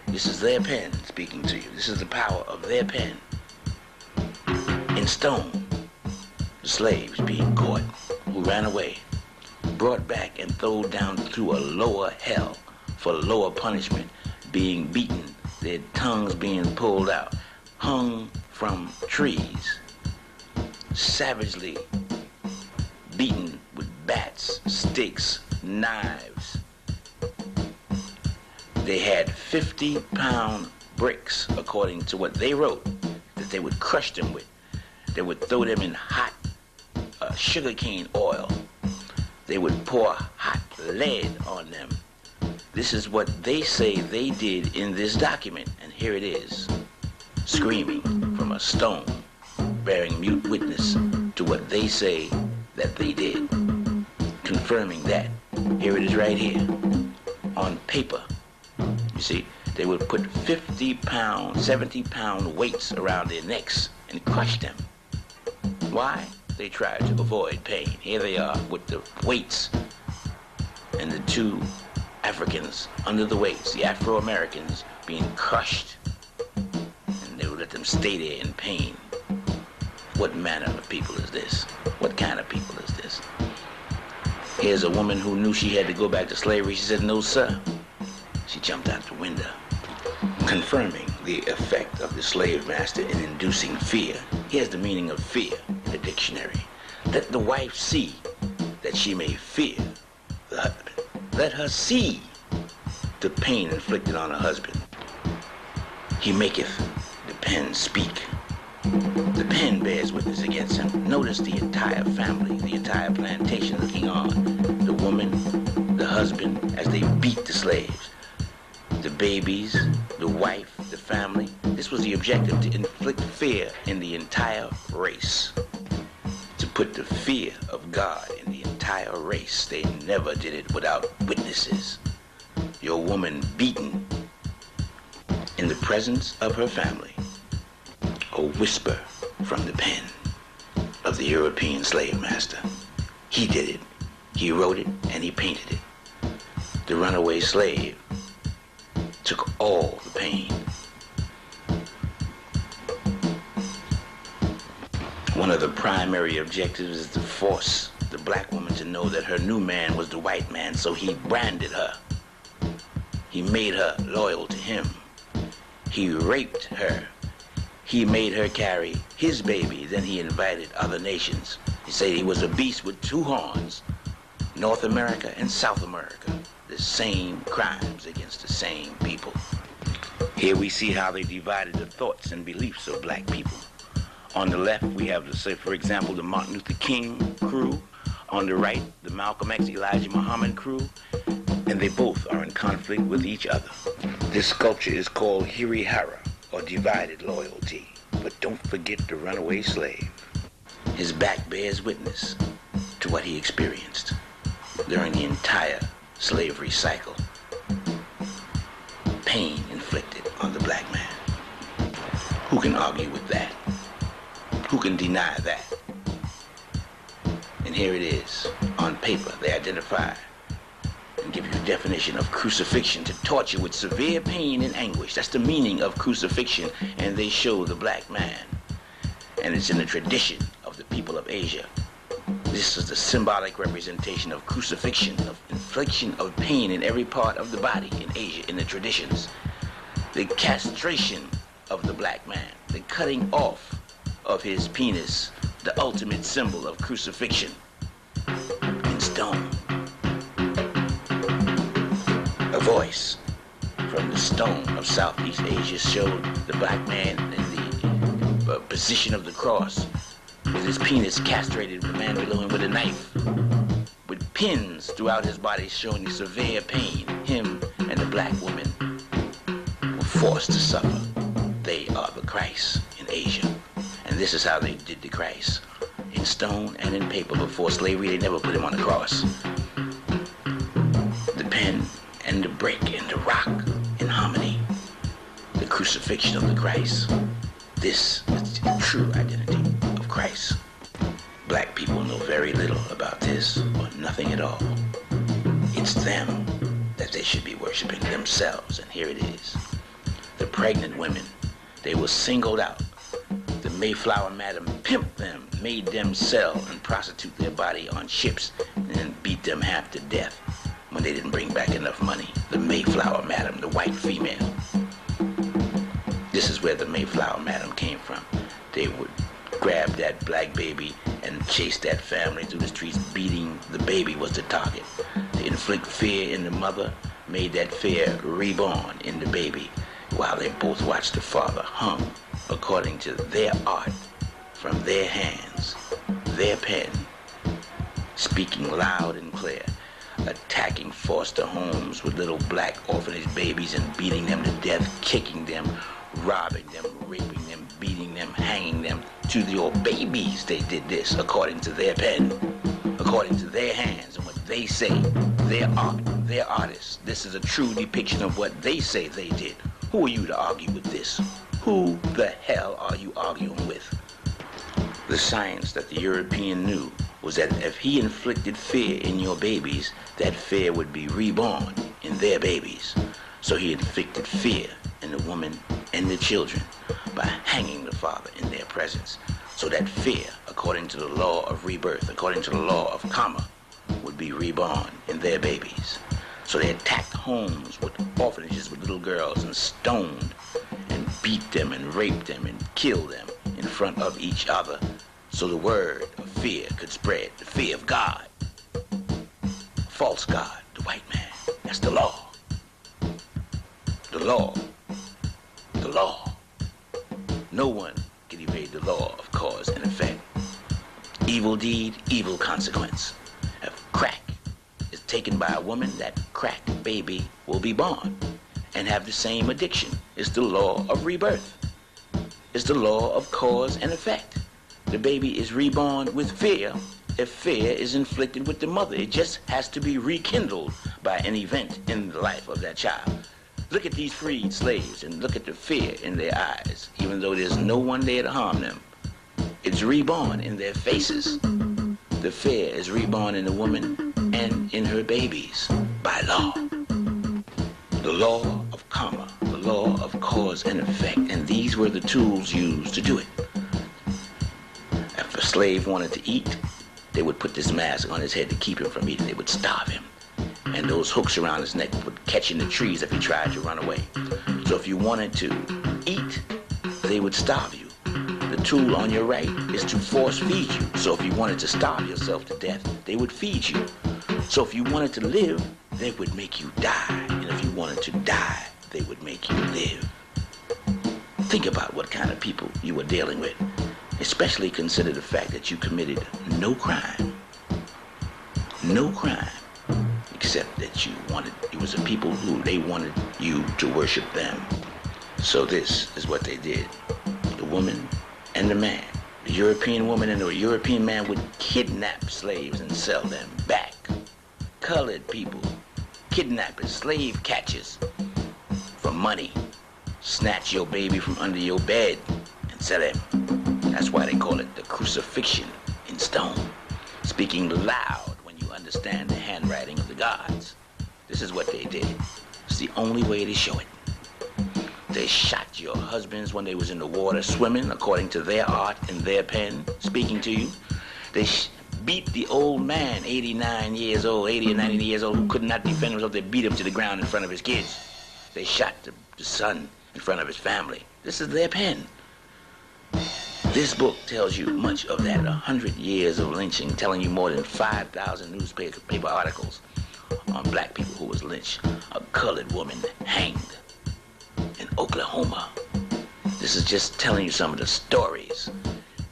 This is their pen speaking to you. This is the power of their pen. In stone, the slaves being caught, who ran away, brought back and thrown down through a lower hell for lower punishment, being beaten, their tongues being pulled out, hung from trees, savagely beaten with bats, sticks, knives. They had 50-pound bricks, according to what they wrote, that they would crush them with. They would throw them in hot sugarcane oil. They would pour hot lead on them. This is what they say they did in this document, and here it is, screaming from a stone, bearing mute witness to what they say that they did, confirming that. Here it is right here, on paper. You see, they would put 50-pound, 70-pound weights around their necks and crush them. Why? They tried to avoid pain. Here they are with the weights, and the two Africans under the weights, the Afro-Americans, being crushed, and they would let them stay there in pain. What manner of people is this? What kind of people is this? Here's a woman who knew she had to go back to slavery. She said, "No, sir." She jumped out the window, confirming the effect of the slave master in inducing fear. Here's the meaning of fear in the dictionary. Let the wife see that she may fear the husband. Let her see the pain inflicted on her husband. He maketh the pen speak. The pen bears witness against him. Notice the entire family, the entire plantation looking on. The woman, the husband, as they beat the slaves. The babies, the wife, the family. This was the objective, to inflict fear in the entire race. To put the fear of God in the entire race. They never did it without witnesses. Your woman beaten in the presence of her family. A whisper from the pen of the European slave master. He did it. He wrote it and he painted it. The runaway slave took all the pain. One of the primary objectives is to force the black woman to know that her new man was the white man, so he branded her. He made her loyal to him. He raped her. He made her carry his baby. Then he invited other nations. He said he was a beast with two horns. North America and South America, the same crimes against the same people. Here we see how they divided the thoughts and beliefs of black people. On the left, we have, say, for example, the Martin Luther King crew. On the right, the Malcolm X, Elijah Muhammad crew. And they both are in conflict with each other. This sculpture is called Hirihara, or divided loyalty. But don't forget the runaway slave. His back bears witness to what he experienced during the entire slavery cycle. Pain inflicted on the black man. Who can argue with that? Who can deny that? And here it is. On paper, they identify and give you a definition of crucifixion: to torture with severe pain and anguish. That's the meaning of crucifixion, and they show the black man. And it's in the tradition of the people of Asia. This is the symbolic representation of crucifixion, of infliction of pain in every part of the body in Asia, in the traditions. The castration of the black man, the cutting off of his penis, the ultimate symbol of crucifixion in stone. A voice from the stone of Southeast Asia showed the black man in the position of the cross, with his penis castrated, the man below him with a knife, with pins throughout his body showing the severe pain him and the black woman were forced to suffer. They are the Christ in Asia. And this is how they did the Christ. In stone and in paper. Before slavery, they never put him on the cross. The pen and the brick and the rock in harmony. The crucifixion of the Christ. This is the true identity of Christ. Black people know very little about this, or nothing at all. It's them that they should be worshiping, themselves, and here it is. The pregnant women, they were singled out. The Mayflower Madam pimped them, made them sell and prostitute their body on ships, and then beat them half to death when they didn't bring back enough money. The Mayflower Madam, the white female. This is where the Mayflower Madam came from. They would grab that black baby and chase that family through the streets, beating the baby was the target. To inflict fear in the mother, made that fear reborn in the baby, while they both watched the father hung according to their art, from their hands, their pen, speaking loud and clear, attacking foster homes with little black orphanage babies and beating them to death, kicking them, robbing them, raping them, beating them, hanging them. To your babies, they did this according to their pen, according to their hands and what they say, their art, their artists. This is a true depiction of what they say they did. Who are you to argue with this? Who the hell are you arguing with? The science that the European knew was that if he inflicted fear in your babies, that fear would be reborn in their babies. So he inflicted fear in the woman and the children by hanging the father in their presence. So that fear, according to the law of rebirth, according to the law of karma, would be reborn in their babies. So they attacked homes with orphanages with little girls and stoned and beat them and raped them and killed them in front of each other, so the word of fear could spread, the fear of God. False God, the white man. That's the law. The law. The law. No one can evade the law of cause and effect. Evil deed, evil consequence. If crack is taken by a woman, that crack baby will be born and have the same addiction. It's the law of rebirth. It's the law of cause and effect. The baby is reborn with fear if fear is inflicted with the mother. It just has to be rekindled by an event in the life of that child. Look at these freed slaves and look at the fear in their eyes, even though there's no one there to harm them. It's reborn in their faces. The fear is reborn in the woman and in her babies by law. The law of karma, the law of cause and effect, and these were the tools used to do it. If a slave wanted to eat, they would put this mask on his head to keep him from eating. They would starve him. And those hooks around his neck would catch in the trees if he tried to run away. So if you wanted to eat, they would starve you. The tool on your right is to force feed you. So if you wanted to starve yourself to death, they would feed you. So if you wanted to live, they would make you die. And if you wanted to die, they would make you live. Think about what kind of people you were dealing with. Especially consider the fact that you committed no crime. No crime. Except that it was a people who they wanted you to worship them. So this is what they did. The woman and the man. The European woman and the European man would kidnap slaves and sell them back. Colored people, kidnappers, slave catchers for money. Snatch your baby from under your bed and sell him. That's why they call it the crucifixion in stone. Speaking loud when you understand the handwriting of the gods. This is what they did. It's the only way to show it. They shot your husbands when they was in the water swimming, according to their art and their pen, speaking to you. They beat the old man, 89 years old, 80 or 90 years old, who could not defend himself. They beat him to the ground in front of his kids. They shot the son in front of his family. This is their pen. This book tells you much of that. 100 years of lynching, telling you more than 5,000 newspaper articles on black people who was lynched. A colored woman hanged in Oklahoma. This is just telling you some of the stories.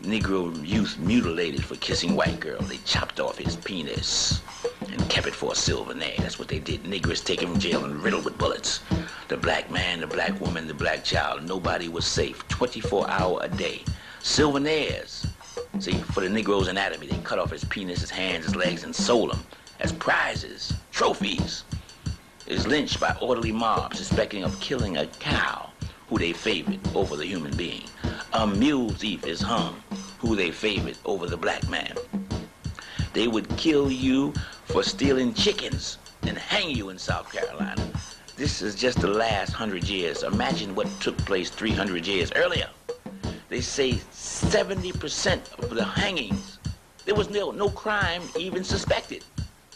Negro youth mutilated for kissing white girl. They chopped off his penis and kept it for a souvenir. That's what they did. Negroes taken from jail and riddled with bullets. The black man, the black woman, the black child, nobody was safe. 24 hours a day. Souvenirs. See, for the Negro's anatomy, they cut off his penis, his hands, his legs, and sold them as prizes, trophies. Is lynched by orderly mobs suspecting of killing a cow who they favored over the human being. A mule thief is hung who they favored over the black man. They would kill you for stealing chickens and hang you in South Carolina. This is just the last 100 years. Imagine what took place 300 years earlier. They say 70% of the hangings, there was no crime even suspected.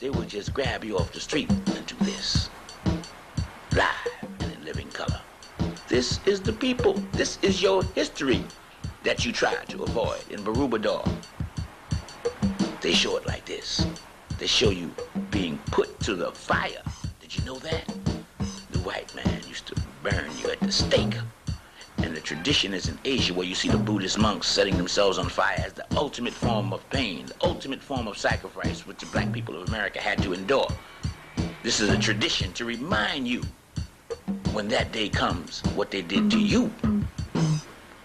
They would just grab you off the street and do this. Live and in living color. This is the people. This is your history that you tried to avoid in Barubador. They show it like this. They show you being put to the fire. Did you know that? The white man used to burn you at the stake. And the tradition is in Asia where you see the Buddhist monks setting themselves on fire as the ultimate form of pain, the ultimate form of sacrifice which the black people of America had to endure. This is a tradition to remind you when that day comes what they did to you.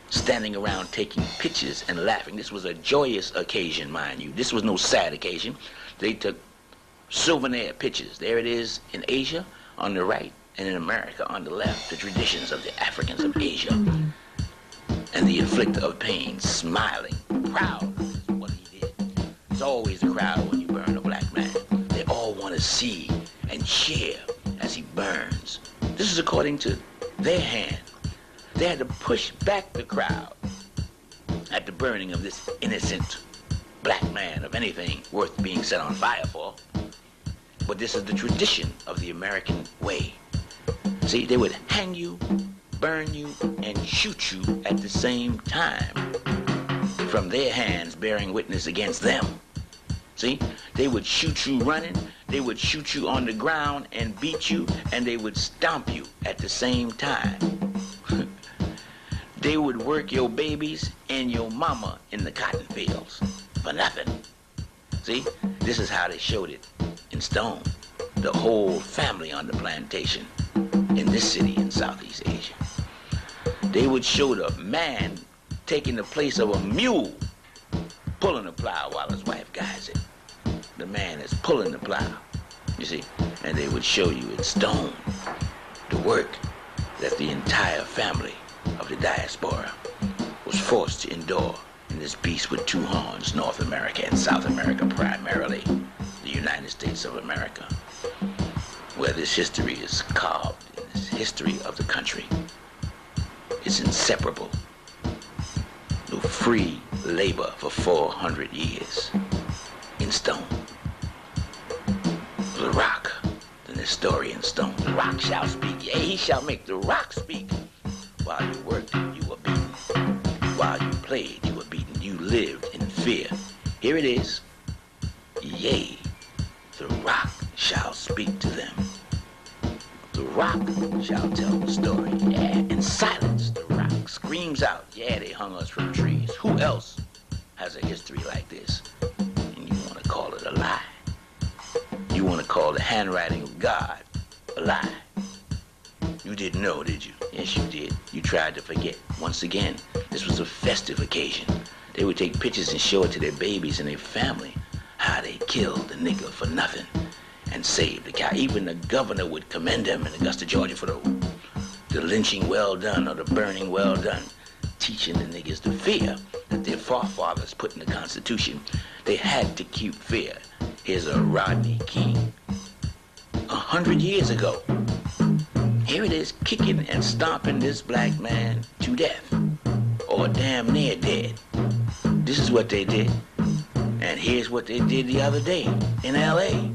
Standing around taking pictures and laughing. This was a joyous occasion, mind you. This was no sad occasion. They took souvenir pictures. There it is in Asia on the right, and in America on the left, the traditions of the Africans of Asia. And the inflictor of pain, smiling, proud of what he did. It's always a crowd when you burn a black man. They all want to see and cheer as he burns. This is according to their hand. They had to push back the crowd at the burning of this innocent black man of anything worth being set on fire for. But this is the tradition of the American way. See, they would hang you, burn you, and shoot you at the same time from their hands bearing witness against them. See, they would shoot you running, they would shoot you on the ground and beat you, and they would stomp you at the same time. They would work your babies and your mama in the cotton fields for nothing. See, this is how they showed it in stone. The whole family on the plantation in this city in Southeast Asia. They would show the man taking the place of a mule, pulling the plow while his wife guides it. The man is pulling the plow, you see, and they would show you in stone the work that the entire family of the diaspora was forced to endure in this beast with two horns, North America and South America primarily, the United States of America, where this history is carved in this history of the country. It's inseparable. No free labor for 400 years. in stone. The rock, the Nestorian stone. The rock shall speak, yea, he shall make the rock speak. While you worked, you were beaten. While you played, you were beaten. You lived in fear. Here it is. Yea, the rock shall speak to them. The rock shall tell the story. Yeah, in silence, the rock screams out. Yeah, they hung us from trees. Who else has a history like this? And you want to call it a lie. You want to call the handwriting of God a lie. You didn't know, did you? Yes, you did. You tried to forget. Once again, this was a festive occasion. They would take pictures and show it to their babies and their family, how they killed the nigger for nothing and saved the cow. Even the governor would commend them in Augusta, Georgia for the lynching well done or the burning well done, teaching the niggers the fear that their forefathers put in the Constitution. They had to keep fear. Here's a Rodney King. 100 years ago, here it is kicking and stomping this black man to death, or damn near dead. This is what they did. And here's what they did the other day in LA.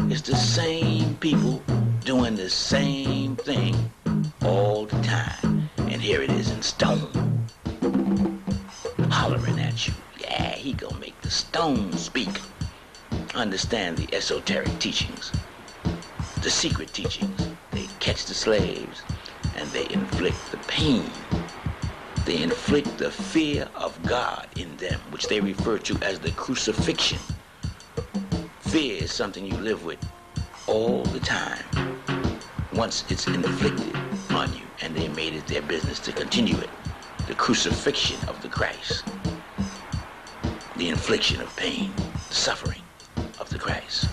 It's the same people doing the same thing all the time. And here it is in stone, hollering at you. Yeah, he gonna make the stone speak. Understand the esoteric teachings, the secret teachings. They catch the slaves and they inflict the pain. They inflict the fear of God in them, which they refer to as the crucifixion. Fear is something you live with all the time. Once it's inflicted on you, and they made it their business to continue it. The crucifixion of the Christ. The infliction of pain, the suffering of the Christ.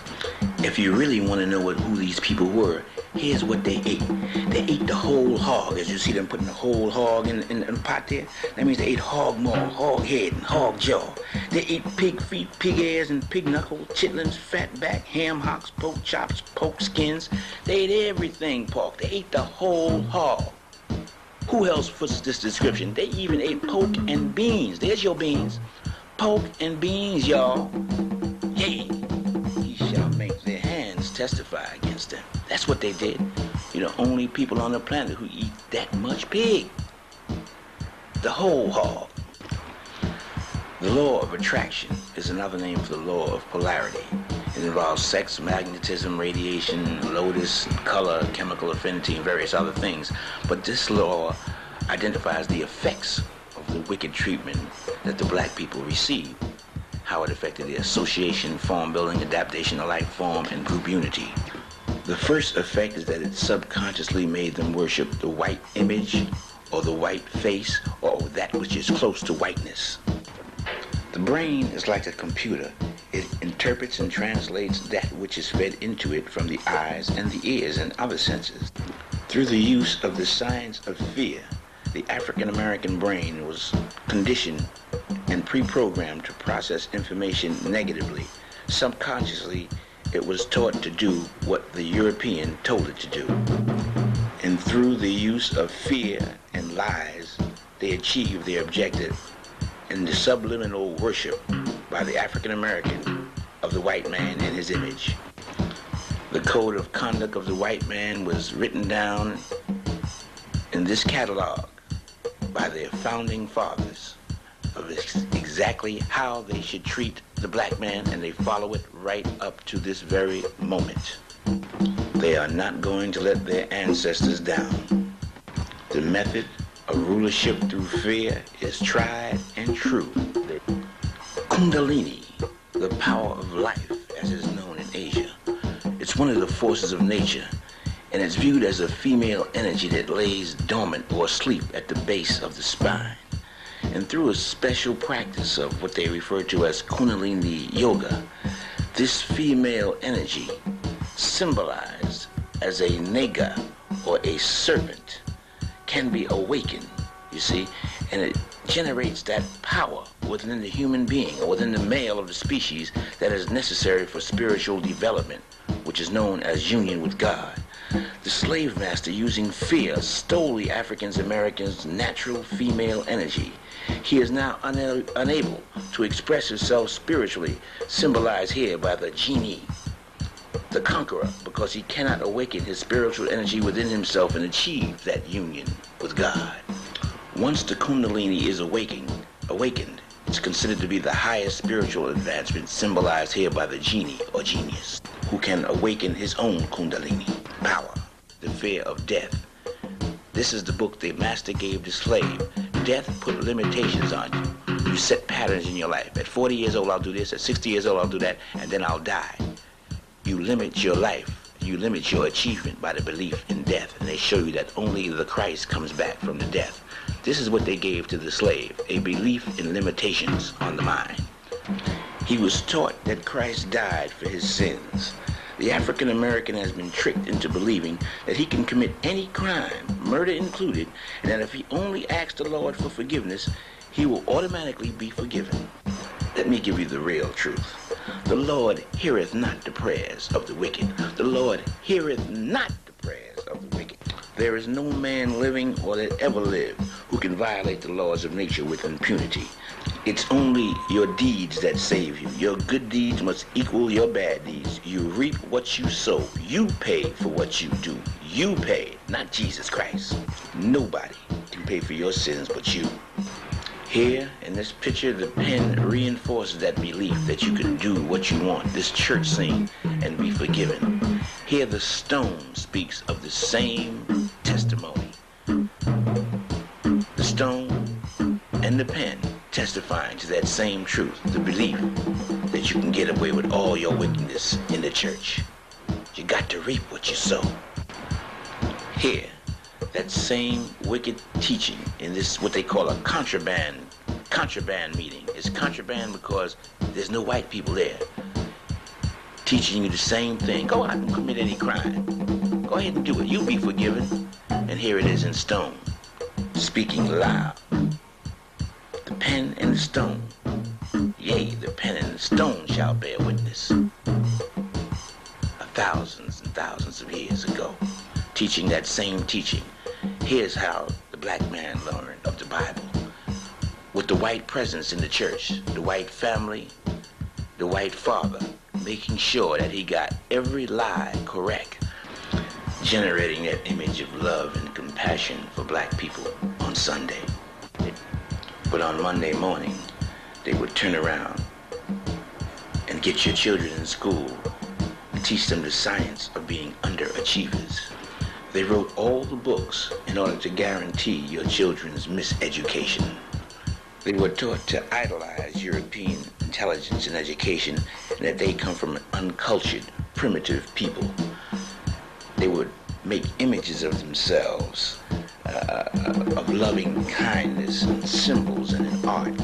If you really want to know who these people were, here's what they ate. They ate the whole hog. As you see them putting the whole hog in the pot there, that means they ate hog maw, hog head, and hog jaw. They ate pig feet, pig ears, and pig knuckle, chitlins, fat back, ham hocks, pork chops, pork skins. They ate everything pork. They ate the whole hog. Who else fits this description? They even ate pork and beans. There's your beans. Pork and beans, y'all. Yay. He shall make their hands testify against them. That's what they did. You're the only people on the planet who eat that much pig. The whole hog. The law of attraction is another name for the law of polarity. It involves sex, magnetism, radiation, lotus, color, chemical affinity, and various other things. But this law identifies the effects of the wicked treatment that the black people received, how it affected their association, form building, adaptation of life form, and group unity. The first effect is that it subconsciously made them worship the white image or the white face or that which is close to whiteness. The brain is like a computer. It interprets and translates that which is fed into it from the eyes and the ears and other senses. Through the use of the science of fear, the African American brain was conditioned and pre-programmed to process information negatively. Subconsciously, it was taught to do what the European told it to do. And through the use of fear and lies, they achieved their objective in the subliminal worship by the African American of the white man and his image. The code of conduct of the white man was written down in this catalog by their founding fathers of exactly how they should treat the black man, and they follow it right up to this very moment. They are not going to let their ancestors down. The method of rulership through fear is tried and true. Kundalini, the power of life as is known in Asia. It's one of the forces of nature, and it's viewed as a female energy that lays dormant or asleep at the base of the spine. And through a special practice of what they refer to as Kundalini Yoga, this female energy, symbolized as a Niggaz or a serpent, can be awakened, you see, and it generates that power within the human being or within the male of the species that is necessary for spiritual development, which is known as union with God. The slave master, using fear, stole the African American's natural female energy. He is now unable to express himself spiritually, symbolized here by the genie, the conqueror, because he cannot awaken his spiritual energy within himself and achieve that union with God. Once the Kundalini is awakened, it's considered to be the highest spiritual advancement, symbolized here by the genie or genius, who can awaken his own Kundalini power, the fear of death. This is the book the master gave the slave. Death put limitations on you. You set patterns in your life. At 40 years old, I'll do this. At 60 years old, I'll do that. And then I'll die. You limit your life. You limit your achievement by the belief in death. And they show you that only the Christ comes back from the death. This is what they gave to the slave, a belief in limitations on the mind. He was taught that Christ died for his sins. The African American has been tricked into believing that he can commit any crime, murder included, and that if he only asks the Lord for forgiveness, he will automatically be forgiven. Let me give you the real truth. The Lord heareth not the prayers of the wicked. The Lord heareth not the prayers of the wicked. There is no man living or that ever lived who can violate the laws of nature with impunity. It's only your deeds that save you. Your good deeds must equal your bad deeds. You reap what you sow. You pay for what you do. You pay, not Jesus Christ. Nobody can pay for your sins but you. Here, in this picture, the pen reinforces that belief that you can do what you want, this church scene, and be forgiven. Here, the stone speaks of the same testimony. The stone and the pen testifying to that same truth, the belief that you can get away with all your wickedness in the church. You got to reap what you sow. Here, that same wicked teaching in this, what they call a contraband meeting. It's contraband because there's no white people there. Teaching you the same thing. Go out and commit any crime. Go ahead and do it. You'll be forgiven. And here it is in stone, speaking loud. The pen and the stone. Yea, the pen and the stone shall bear witness. Thousands and thousands of years ago, teaching that same teaching. Here's how the black man learned of the Bible. With the white presence in the church, the white family, the white father, making sure that he got every lie correct, generating that image of love and compassion for black people on Sunday. But on Monday morning, they would turn around and get your children in school and teach them the science of being underachievers. They wrote all the books in order to guarantee your children's miseducation. They were taught to idolize European intelligence and education, and that they come from an uncultured, primitive people. They would make images of themselves, of loving kindness and symbols and in art.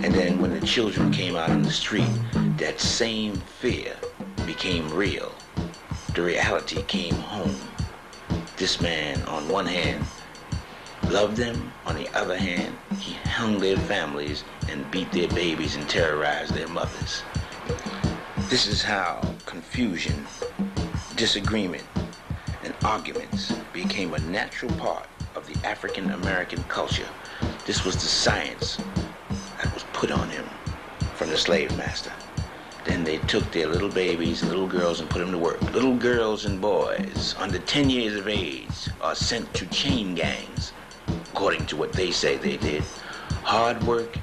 And then when the children came out on the street, that same fear became real. The reality came home. This man, on one hand, loved them. On the other hand, he hung their families and beat their babies and terrorized their mothers. This is how confusion, disagreement, and arguments became a natural part of the African American culture. This was the science that was put on him from the slave master. Then they took their little babies and little girls and put them to work. Little girls and boys under 10 years of age are sent to chain gangs, according to what they say they did. Hard work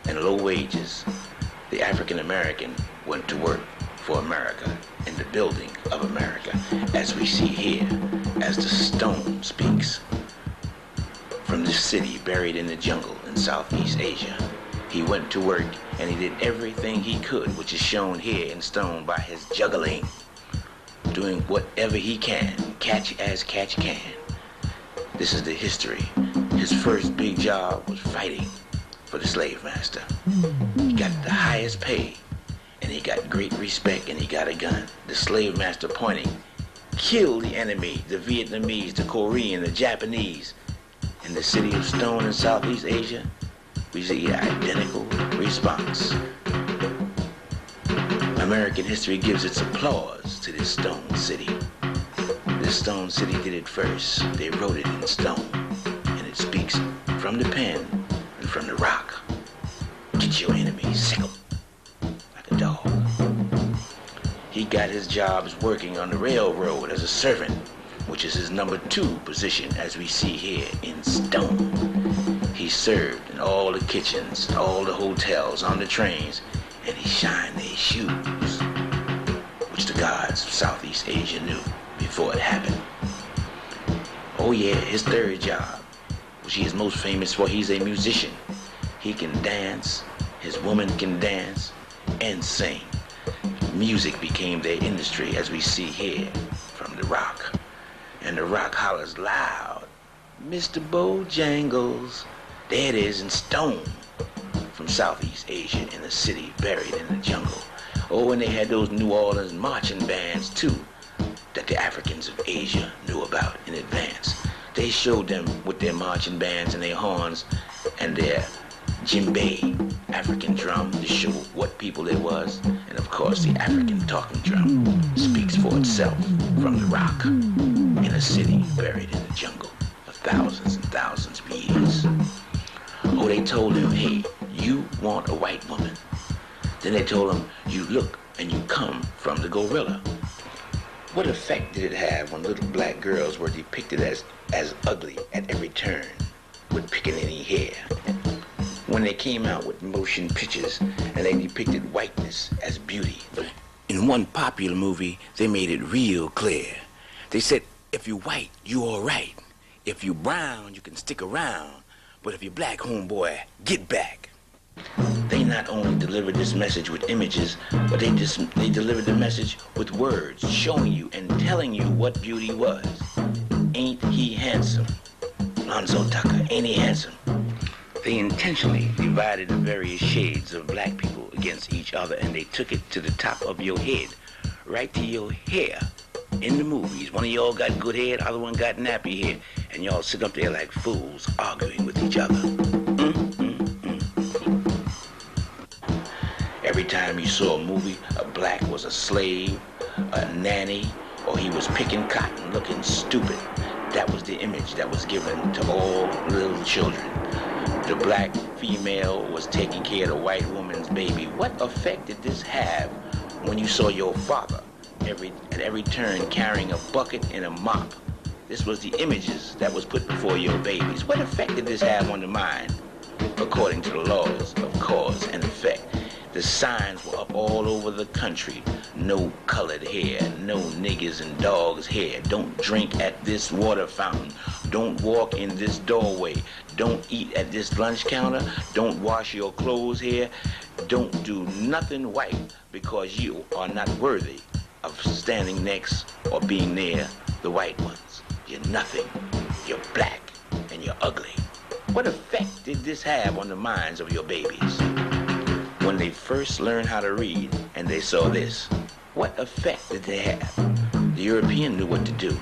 and low wages. The African American went to work for America in the building of America, as we see here, as the stone speaks. From this city buried in the jungle in Southeast Asia, he went to work and he did everything he could, which is shown here in stone by his juggling, doing whatever he can, catch as catch can. This is the history. His first big job was fighting for the slave master. He got the highest pay, and he got great respect, and he got a gun. The slave master pointing, killed the enemy, the Vietnamese, the Korean, the Japanese. In the city of Stone in Southeast Asia, we see an identical response. American history gives its applause to this stone city. This the Stone City did it first. They wrote it in stone, and it speaks from the pen and from the rock. Get your enemy sickle like a dog. He got his jobs working on the railroad as a servant, which is his number 2 position, as we see here in stone. He served in all the kitchens, all the hotels, on the trains, and he shined their shoes, which the gods of Southeast Asia knew before it happened. Oh yeah, his 3rd job, which he is most famous for, he's a musician. He can dance, his woman can dance, and sing. Music became their industry, as we see here from the rock. And the rock hollers loud, Mr. Bojangles. There it is in stone, from Southeast Asia, in a city buried in the jungle. Oh, and they had those New Orleans marching bands too, that the Africans of Asia knew about in advance. They showed them with their marching bands and their horns and their djembe, African drum, to show what people it was. And of course, the African talking drum speaks for itself from the rock, in a city buried in the jungle of thousands and thousands of years. Oh, they told him, hey, you want a white woman. Then they told him, you look and you come from the gorilla. What effect did it have when little black girls were depicted as ugly at every turn with pickaninny hair? When they came out with motion pictures and they depicted whiteness as beauty. In one popular movie, they made it real clear. They said, if you're white, you all right. If you're brown, you can stick around. But if you're black, homeboy, get back. They not only delivered this message with images, but they delivered the message with words, showing you and telling you what beauty was. Ain't he handsome? Lonzo Tucker, ain't he handsome? They intentionally divided the various shades of black people against each other, and they took it to the top of your head, right to your hair. In the movies, one of y'all got good hair, the other one got nappy hair, and y'all sit up there like fools arguing with each other. Every time you saw a movie, a black was a slave, a nanny, or he was picking cotton looking stupid. That was the image that was given to all little children. The black female was taking care of the white woman's baby. What effect did this have when you saw your father at every turn carrying a bucket and a mop? This was the images that was put before your babies. What effect did this have on the mind? According to the laws of cause and effect, the signs were up all over the country. No colored hair, no niggers and dogs' hair. Don't drink at this water fountain. Don't walk in this doorway. Don't eat at this lunch counter. Don't wash your clothes here. Don't do nothing white, because you are not worthy of standing next or being near the white ones. You're nothing. You're black and you're ugly. What effect did this have on the minds of your babies? When they first learned how to read and they saw this, what effect did they have? The European knew what to do.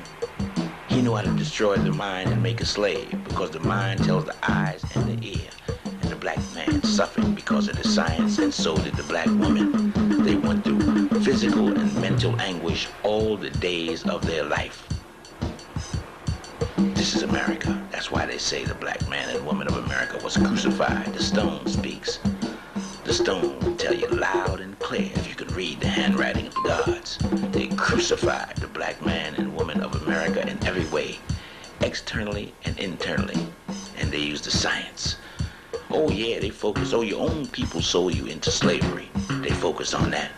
He knew how to destroy the mind and make a slave, because the mind tells the eyes and the ear. And the black man suffered because of the science, and so did the black woman. They went through physical and mental anguish all the days of their life. This is America. That's why they say the black man and woman of America was crucified. The stone speaks. The stone will tell you loud and clear if you can read the handwriting of the gods. They crucified the black man and woman of America in every way, externally and internally. And they used the science. Oh yeah, they focus. Oh, your own people sold you into slavery. They focus on that.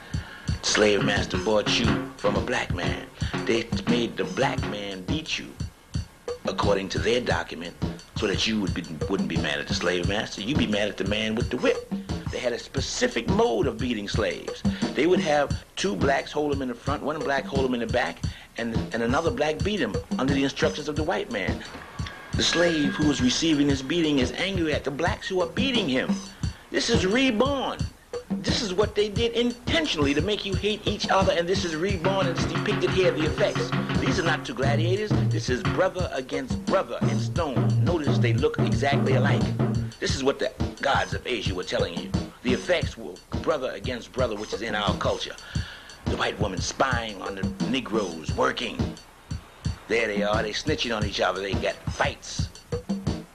The slave master bought you from a black man. They made the black man beat you, according to their document, so that you wouldn't be mad at the slave master. You'd be mad at the man with the whip. They had a specific mode of beating slaves. They would have 2 blacks hold them in the front, 1 black hold them in the back, and another black beat him under the instructions of the white man. The slave who is receiving this beating is angry at the blacks who are beating him. This is reborn. This is what they did intentionally to make you hate each other, and this is reborn, and it's depicted here, the effects. These are not 2 gladiators. This is brother against brother in stone. Notice they look exactly alike. This is what the gods of Asia were telling you. The effects were brother against brother, which is in our culture. The white woman spying on the Negroes, working. There they are, they snitching on each other, they got fights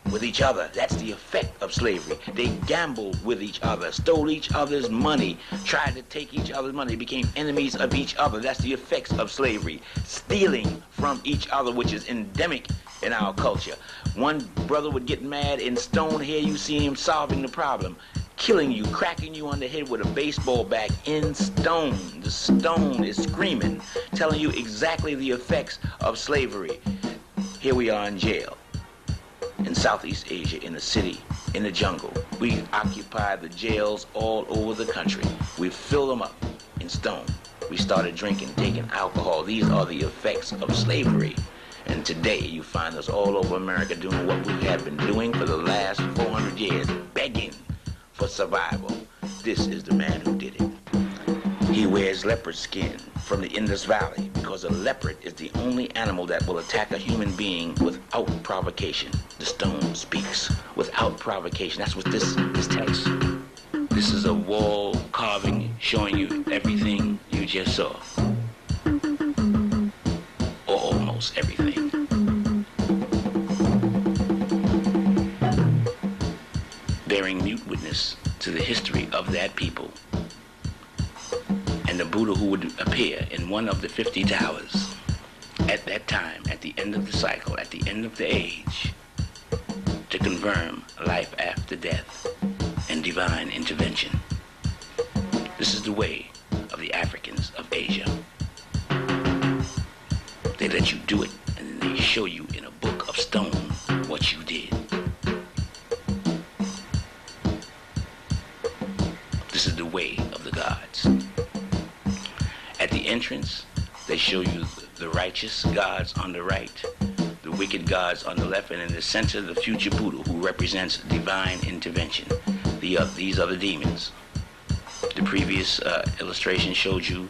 with each other. That's the effect of slavery. They gambled with each other, stole each other's money, tried to take each other's money, became enemies of each other. That's the effects of slavery. Stealing from each other, which is endemic in our culture. One brother would get mad in stone. Here you see him solving the problem, killing you, cracking you on the head with a baseball bat in stone. The stone is screaming, telling you exactly the effects of slavery. Here we are in jail in Southeast Asia, in a city, in the jungle. We occupy the jails all over the country. We fill them up in stone. We started drinking, taking alcohol. These are the effects of slavery. And today you find us all over America doing what we have been doing for the last 400 years, begging for survival. This is the man who did it. He wears leopard skin from the Indus Valley because a leopard is the only animal that will attack a human being without provocation. The stone speaks without provocation. That's what this text. This is a wall carving showing you everything you just saw. Or almost everything. Bearing mute witness to the history of that people. And the Buddha who would appear in one of the 50 towers at that time, at the end of the cycle, at the end of the age, to confirm life after death and divine intervention. This is the way of the Africans of Asia. They let you do it, and then they show you in a book of stone what you did. This is the way of the gods. At the entrance, they show you the righteous gods on the right, the wicked gods on the left, and in the center, the future Buddha, who represents divine intervention. These are the demons. The previous illustration showed you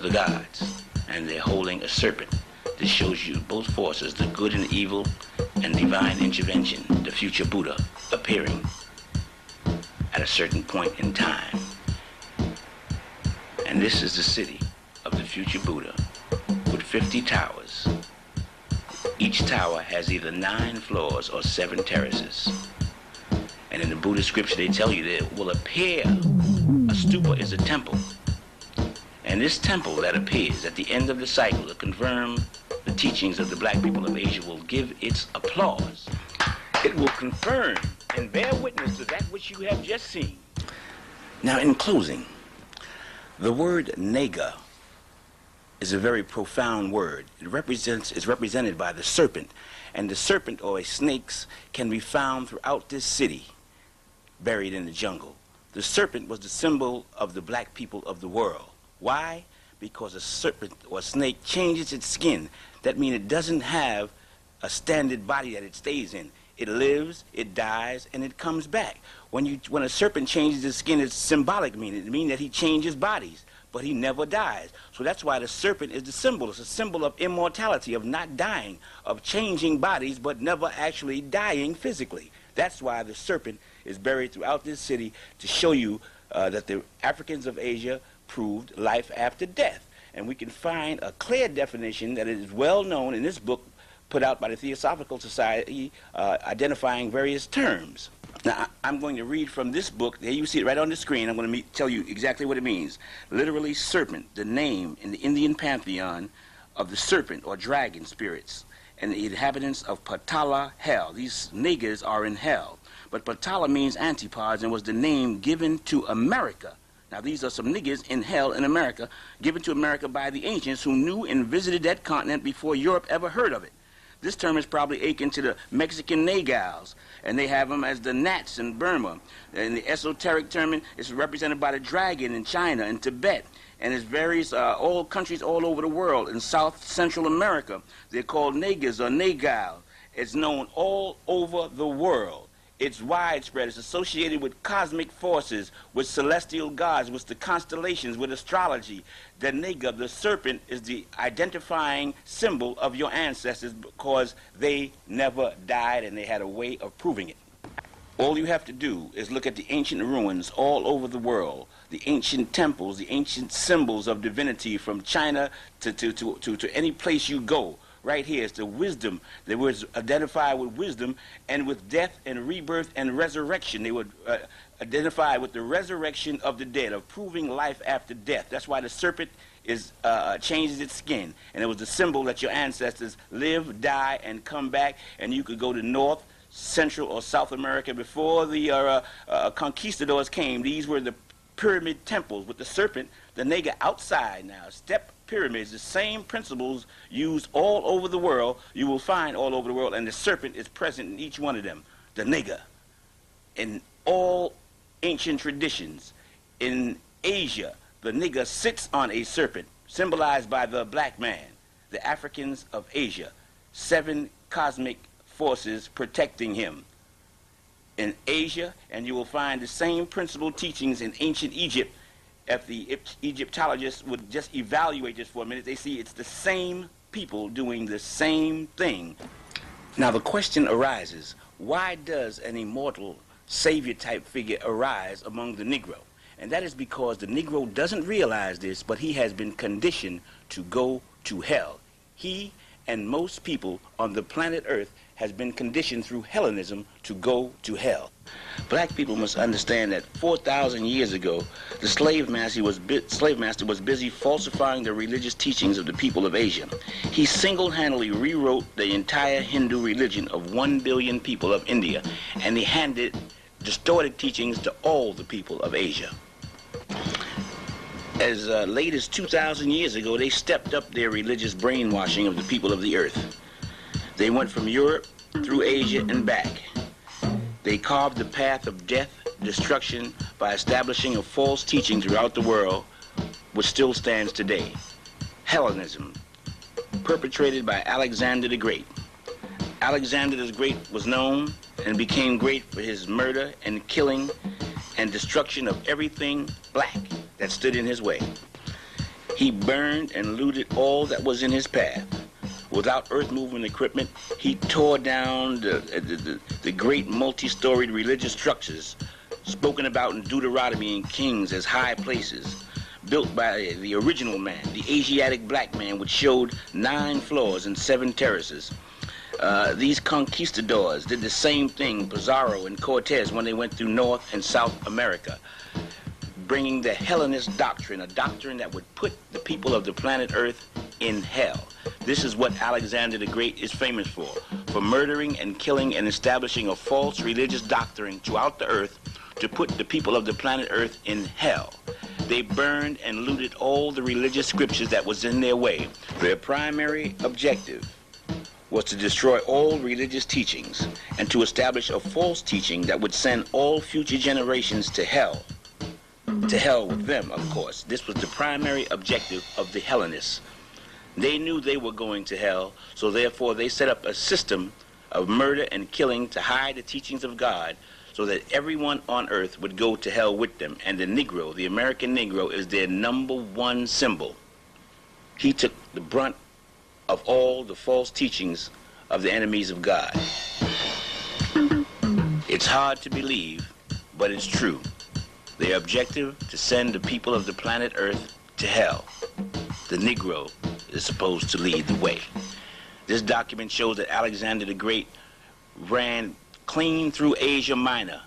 the gods, and they're holding a serpent. This shows you both forces, the good and evil, and divine intervention, the future Buddha appearing at a certain point in time. And this is the city of the future Buddha with 50 towers. Each tower has either 9 floors or 7 terraces. And in the Buddhist scripture they tell you there will appear, a stupa is a temple. And this temple that appears at the end of the cycle to confirm the teachings of the black people of Asia will give its applause. It will confirm and bear witness to that which you have just seen. Now in closing, the word nega is a very profound word. It is represented by the serpent, and the serpent or snakes can be found throughout this city, buried in the jungle. The serpent was the symbol of the black people of the world. Why? Because a serpent or snake changes its skin. That means it doesn't have a standard body that it stays in. It lives, it dies, and it comes back. When a serpent changes his skin, it's symbolic meaning. It means that he changes bodies, but he never dies. So that's why the serpent is the symbol. It's a symbol of immortality, of not dying, of changing bodies, but never actually dying physically. That's why the serpent is buried throughout this city, to show you that the Africans of Asia proved life after death. And we can find a clear definition that is well known in this book put out by the Theosophical Society, identifying various terms. Now, I'm going to read from this book. There you see it right on the screen. I'm going to tell you exactly what it means. Literally, serpent, the name in the Indian pantheon of the serpent or dragon spirits and the inhabitants of Patala, hell. These Niggaz are in hell. But Patala means antipodes and was the name given to America. Now, these are some Niggaz in hell in America, given to America by the ancients who knew and visited that continent before Europe ever heard of it. This term is probably akin to the Mexican Niggaz, and they have them as the gnats in Burma. And the esoteric term is represented by the dragon in China and Tibet, and it's various all countries all over the world. In South Central America, they're called Niggaz or Niggaz. It's known all over the world. It's widespread. It's associated with cosmic forces, with celestial gods, with the constellations, with astrology. The Niggaz, the serpent, is the identifying symbol of your ancestors because they never died and they had a way of proving it. All you have to do is look at the ancient ruins all over the world, the ancient temples, the ancient symbols of divinity from China to any place you go. right here. It's the wisdom. They were identified with wisdom and with death and rebirth and resurrection. They were identified with the resurrection of the dead, of proving life after death. That's why the serpent changes its skin. And it was the symbol that your ancestors live, die, and come back. And you could go to North, Central, or South America before the conquistadors came. These were the pyramid temples with the serpent, the Niggaz outside now. Step pyramids, the same principles used all over the world, you will find all over the world, and the serpent is present in each one of them. The Niggaz. In all ancient traditions, in Asia, the Niggaz sits on a serpent, symbolized by the black man, the Africans of Asia, 7 cosmic forces protecting him. In Asia, and you will find the same principal teachings in ancient Egypt. If the Egyptologists would just evaluate this for a minute, they see it's the same people doing the same thing. Now the question arises, why does an immortal savior type figure arise among the Negro? And that is because the Negro doesn't realize this, but he has been conditioned to go to hell. He and most people on the planet Earth has been conditioned through Hellenism to go to hell. Black people must understand that 4,000 years ago, the slave master was busy falsifying the religious teachings of the people of Asia. He single-handedly rewrote the entire Hindu religion of 1 billion people of India, and he handed distorted teachings to all the people of Asia. As late as 2,000 years ago, they stepped up their religious brainwashing of the people of the earth. They went from Europe through Asia and back. They carved the path of death, destruction, by establishing a false teaching throughout the world, which still stands today. Hellenism, perpetrated by Alexander the Great. Alexander the Great was known and became great for his murder and killing and destruction of everything black that stood in his way. He burned and looted all that was in his path. Without earth-moving equipment, he tore down the great multi-storied religious structures spoken about in Deuteronomy and Kings as high places, built by the original man, the Asiatic black man, which showed 9 floors and 7 terraces. These conquistadors did the same thing, Pizarro and Cortez, when they went through North and South America, bringing the Hellenist doctrine, a doctrine that would put the people of the planet Earth in hell. This is what Alexander the Great is famous for murdering and killing and establishing a false religious doctrine throughout the earth to put the people of the planet Earth in hell. They burned and looted all the religious scriptures that was in their way. Their primary objective was to destroy all religious teachings and to establish a false teaching that would send all future generations to hell. To hell with them, of course. This was the primary objective of the Hellenists. They knew they were going to hell, so therefore they set up a system of murder and killing to hide the teachings of God so that everyone on earth would go to hell with them. And the Negro, the American Negro, is their #1 symbol. He took the brunt of all the false teachings of the enemies of God. It's hard to believe, but it's true. Their objective to send the people of the planet Earth to hell. The Negro is supposed to lead the way. This document shows that Alexander the Great ran clean through Asia Minor.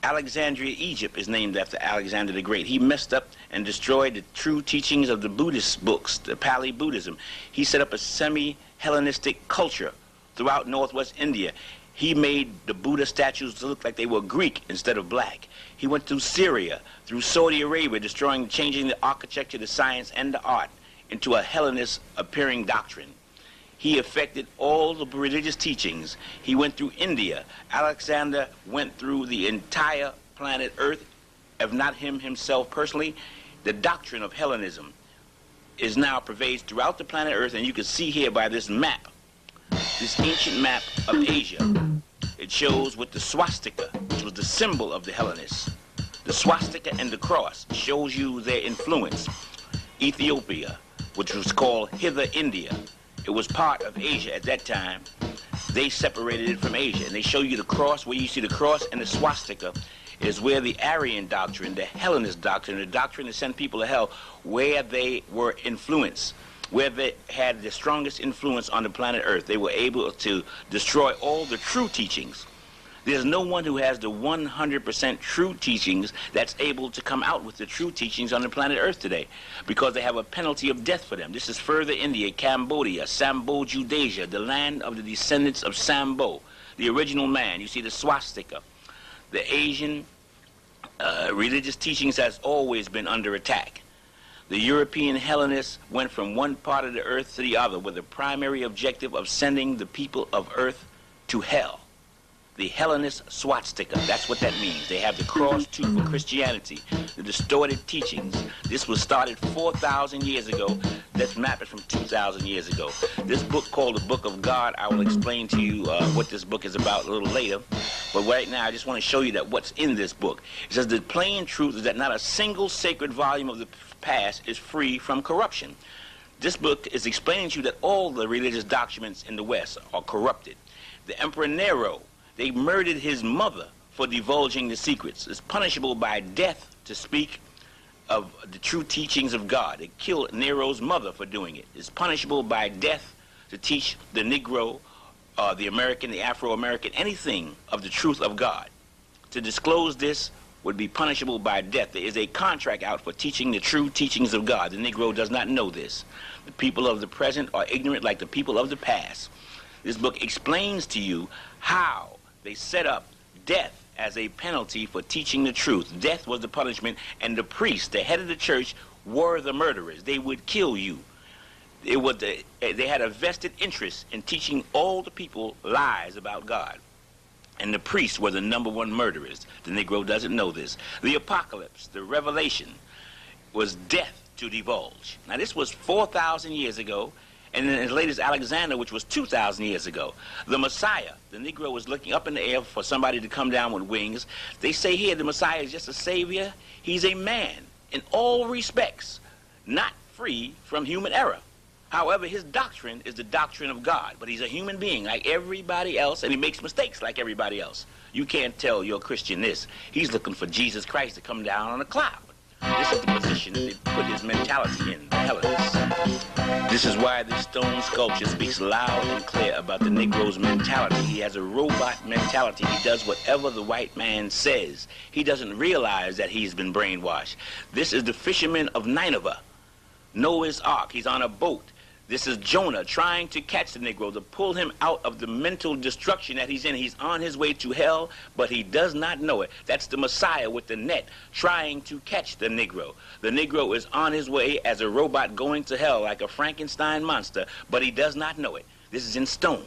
Alexandria, Egypt is named after Alexander the Great. He messed up and destroyed the true teachings of the Buddhist books, the Pali Buddhism. He set up a semi-Hellenistic culture throughout northwest India. He made the Buddha statues to look like they were Greek instead of black. He went through Syria, through Saudi Arabia, destroying, changing the architecture, the science, and the art into a Hellenist appearing doctrine. He affected all the religious teachings. He went through India. Alexander went through the entire planet Earth, if not him himself personally. The doctrine of Hellenism is now pervades throughout the planet Earth, and you can see here by this map, this ancient map of Asia. It shows with the swastika, which was the symbol of the Hellenists. The swastika and the cross shows you their influence. Ethiopia, which was called Hither India, it was part of Asia at that time. They separated it from Asia, and they show you the cross. Where you see the cross and the swastika is where the Aryan doctrine, the Hellenist doctrine, the doctrine that sent people to hell, where they were influenced. where they had the strongest influence on the planet Earth. They were able to destroy all the true teachings. There's no one who has the 100% true teachings that's able to come out with the true teachings on the planet Earth today, because they have a penalty of death for them. This is further India, Cambodia, Sambo Judasia, the land of the descendants of Sambo, the original man. You see the swastika. The Asian religious teachings has always been under attack. The European Hellenists went from one part of the earth to the other with the primary objective of sending the people of earth to hell. The Hellenist swastika, that's what that means. They have the cross too for Christianity, the distorted teachings. This was started 4,000 years ago. Let's map it from 2,000 years ago. This book called the Book of God, I will explain to you what this book is about a little later. But right now, I just want to show you that what's in this book. It says the plain truth is that not a single sacred volume of the past is free from corruption. This book is explaining to you that all the religious documents in the West are corrupted. The Emperor Nero, they murdered his mother for divulging the secrets. It's punishable by death to speak of the true teachings of God. They killed Nero's mother for doing it. It's punishable by death to teach the Negro, the American, the Afro-American, anything of the truth of God. To disclose this would be punishable by death. There is a contract out for teaching the true teachings of God. The Negro does not know this. The people of the present are ignorant like the people of the past. This book explains to you how they set up death as a penalty for teaching the truth. Death was the punishment, and the priests, the head of the church, were the murderers. They would kill you. They had a vested interest in teaching all the people lies about God. And the priests were the #1 murderers. The Negro doesn't know this. The apocalypse, the revelation, was death to divulge. Now this was 4,000 years ago, and then as late as Alexander, which was 2,000 years ago. The Messiah, the Negro was looking up in the air for somebody to come down with wings. They say here the Messiah is just a savior. He's a man in all respects, not free from human error. However, his doctrine is the doctrine of God, but he's a human being like everybody else, and he makes mistakes like everybody else. You can't tell your Christian this. He's looking for Jesus Christ to come down on a cloud. This is the position that they put his mentality in, the Hellenists. This is why this stone sculpture speaks loud and clear about the Negro's mentality. He has a robot mentality. He does whatever the white man says. He doesn't realize that he's been brainwashed. This is the fisherman of Nineveh, Noah's Ark. He's on a boat. This is Jonah trying to catch the Negro, to pull him out of the mental destruction that he's in. He's on his way to hell, but he does not know it. That's the Messiah with the net trying to catch the Negro. The Negro is on his way as a robot going to hell like a Frankenstein monster, but he does not know it. This is in stone.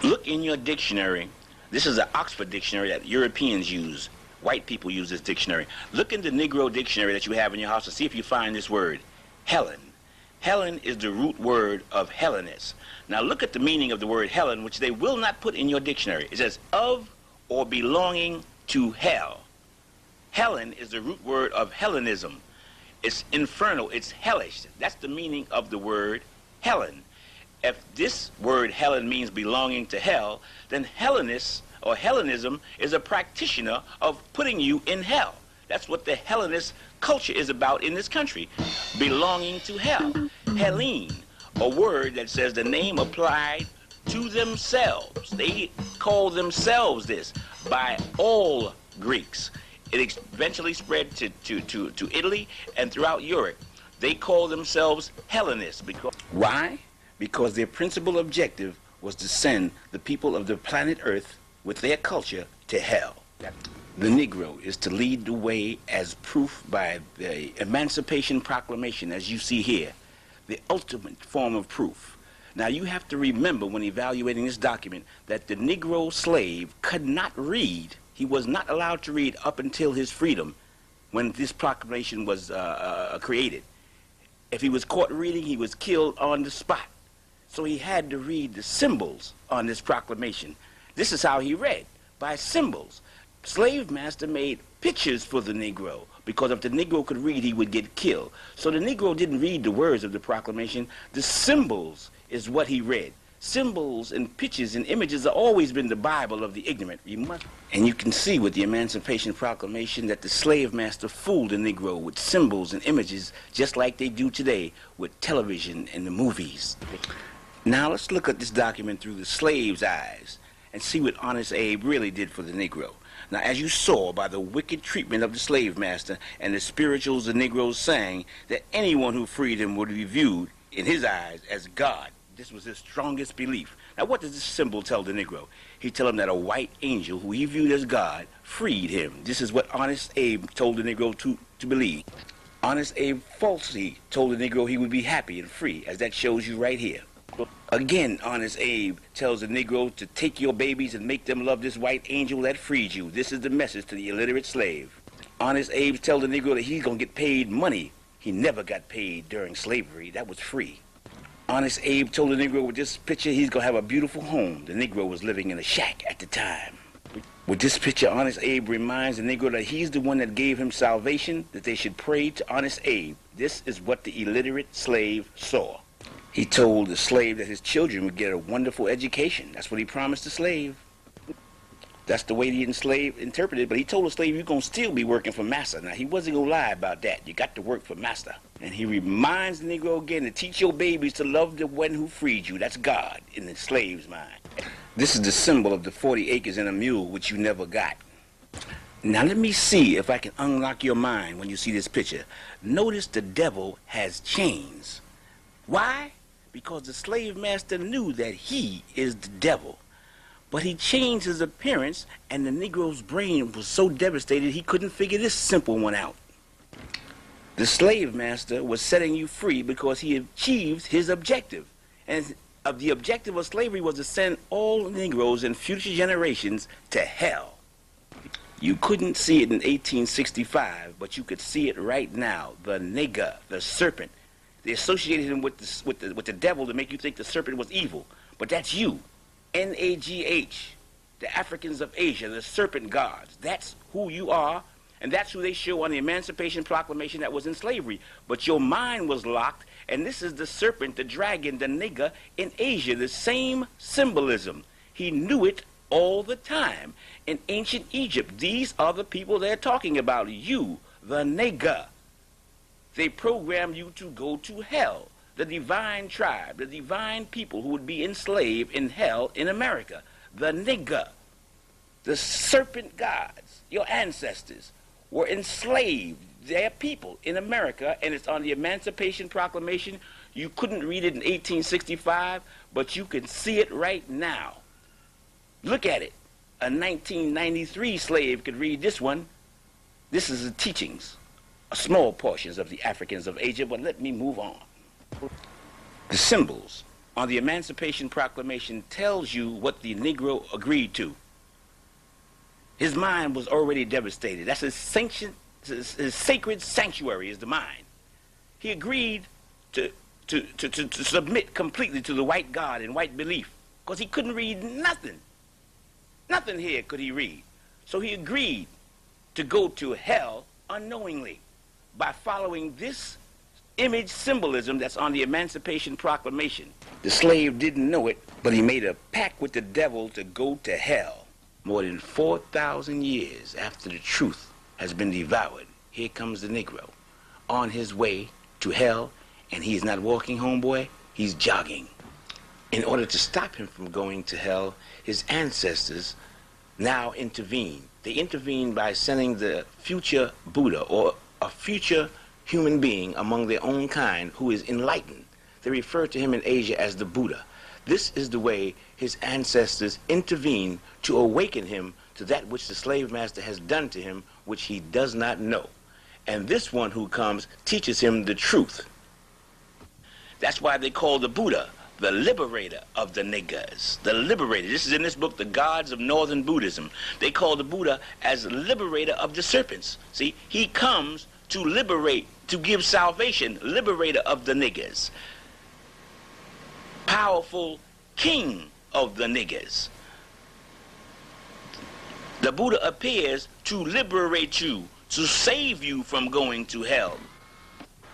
Look in your dictionary. This is an Oxford dictionary that Europeans use. White people use this dictionary. Look in the Negro dictionary that you have in your house to see if you find this word, Helen. Helen is the root word of Hellenist. Now look at the meaning of the word Helen, which they will not put in your dictionary. It says of or belonging to hell. Helen is the root word of Hellenism. It's infernal, it's hellish. That's the meaning of the word Helen. If this word Helen means belonging to hell, then Hellenist or Hellenism is a practitioner of putting you in hell. That's what the Hellenist culture is about in this country, belonging to hell. Helene, a word that says the name applied to themselves. They call themselves this by all Greeks. It eventually spread to Italy and throughout Europe. They call themselves Hellenists. Why? Because their principal objective was to send the people of the planet Earth with their culture to hell. The Negro is to lead the way as proof by the Emancipation Proclamation, as you see here, the ultimate form of proof. Now you have to remember when evaluating this document that the Negro slave could not read. He was not allowed to read up until his freedom when this proclamation was created. If he was caught reading, he was killed on the spot. So he had to read the symbols on this proclamation. This is how he read, by symbols. Slave master made pictures for the Negro, because if the Negro could read, he would get killed. So the Negro didn't read the words of the proclamation. The symbols is what he read. Symbols and pictures and images have always been the Bible of the ignorant. And you can see with the Emancipation Proclamation that the slave master fooled the Negro with symbols and images just like they do today with television and the movies. Now let's look at this document through the slave's eyes and see what Honest Abe really did for the Negro. Now, as you saw by the wicked treatment of the slave master and the spirituals the Negroes sang, that anyone who freed him would be viewed in his eyes as God. This was his strongest belief. Now, what does this symbol tell the Negro? He tell him that a white angel who he viewed as God freed him. This is what Honest Abe told the Negro to believe. Honest Abe falsely told the Negro he would be happy and free, as that shows you right here. Again, Honest Abe tells the Negro to take your babies and make them love this white angel that freed you. This is the message to the illiterate slave. Honest Abe tells the Negro that he's going to get paid money. He never got paid during slavery. That was free. Honest Abe told the Negro with this picture he's going to have a beautiful home. The Negro was living in a shack at the time. With this picture, Honest Abe reminds the Negro that he's the one that gave him salvation, that they should pray to Honest Abe. This is what the illiterate slave saw. He told the slave that his children would get a wonderful education. That's what he promised the slave. That's the way the enslaved interpreted it. But he told the slave, you're going to still be working for master. Now, he wasn't going to lie about that. You got to work for master. And he reminds the Negro again to teach your babies to love the one who freed you. That's God in the slave's mind. This is the symbol of the 40 acres and a mule, which you never got. Now, let me see if I can unlock your mind when you see this picture. Notice the devil has chains. Why? Because the slave master knew that he is the devil. But he changed his appearance, and the Negro's brain was so devastated he couldn't figure this simple one out. The slave master was setting you free because he achieved his objective. And the objective of slavery was to send all Negroes and future generations to hell. You couldn't see it in 1865, but you could see it right now. The Niggaz, the serpent. They associated him with the devil to make you think the serpent was evil. But that's you. N-A-G-H, the Africans of Asia, the serpent gods. That's who you are, and that's who they show on the Emancipation Proclamation that was in slavery. But your mind was locked, and this is the serpent, the dragon, the Niggaz in Asia, the same symbolism. He knew it all the time. In ancient Egypt, these are the people they're talking about, you, the Niggaz. They programmed you to go to hell. The divine tribe, the divine people who would be enslaved in hell in America. The Niggaz, the serpent gods, your ancestors, were enslaved, their people in America, and it's on the Emancipation Proclamation. You couldn't read it in 1865, but you can see it right now. Look at it. A 1993 slave could read this one. This is the teachings, small portions of the Africans of Asia, but let me move on. The symbols on the Emancipation Proclamation tells you what the Negro agreed to. His mind was already devastated. That's his sacred sanctuary is the mind. He agreed to submit completely to the white God and white belief because he couldn't read nothing. Nothing here could he read. So he agreed to go to hell unknowingly by following this image symbolism that's on the Emancipation Proclamation. The slave didn't know it, but he made a pact with the devil to go to hell. More than 4,000 years after the truth has been devoured, here comes the Negro on his way to hell, and he is not walking, homeboy, he's jogging. In order to stop him from going to hell, his ancestors now intervene. They intervene by sending the future Buddha or a future human being among their own kind who is enlightened. They refer to him in Asia as the Buddha. This is the way his ancestors intervene to awaken him to that which the slave master has done to him, which he does not know. And this one who comes teaches him the truth. That's why they call the Buddha the liberator of the Niggaz. The liberator. This is in this book, The Gods of Northern Buddhism. They call the Buddha as liberator of the serpents. See, he comes to liberate, to give salvation, liberator of the Niggaz. Powerful king of the Niggaz. The Buddha appears to liberate you, to save you from going to hell.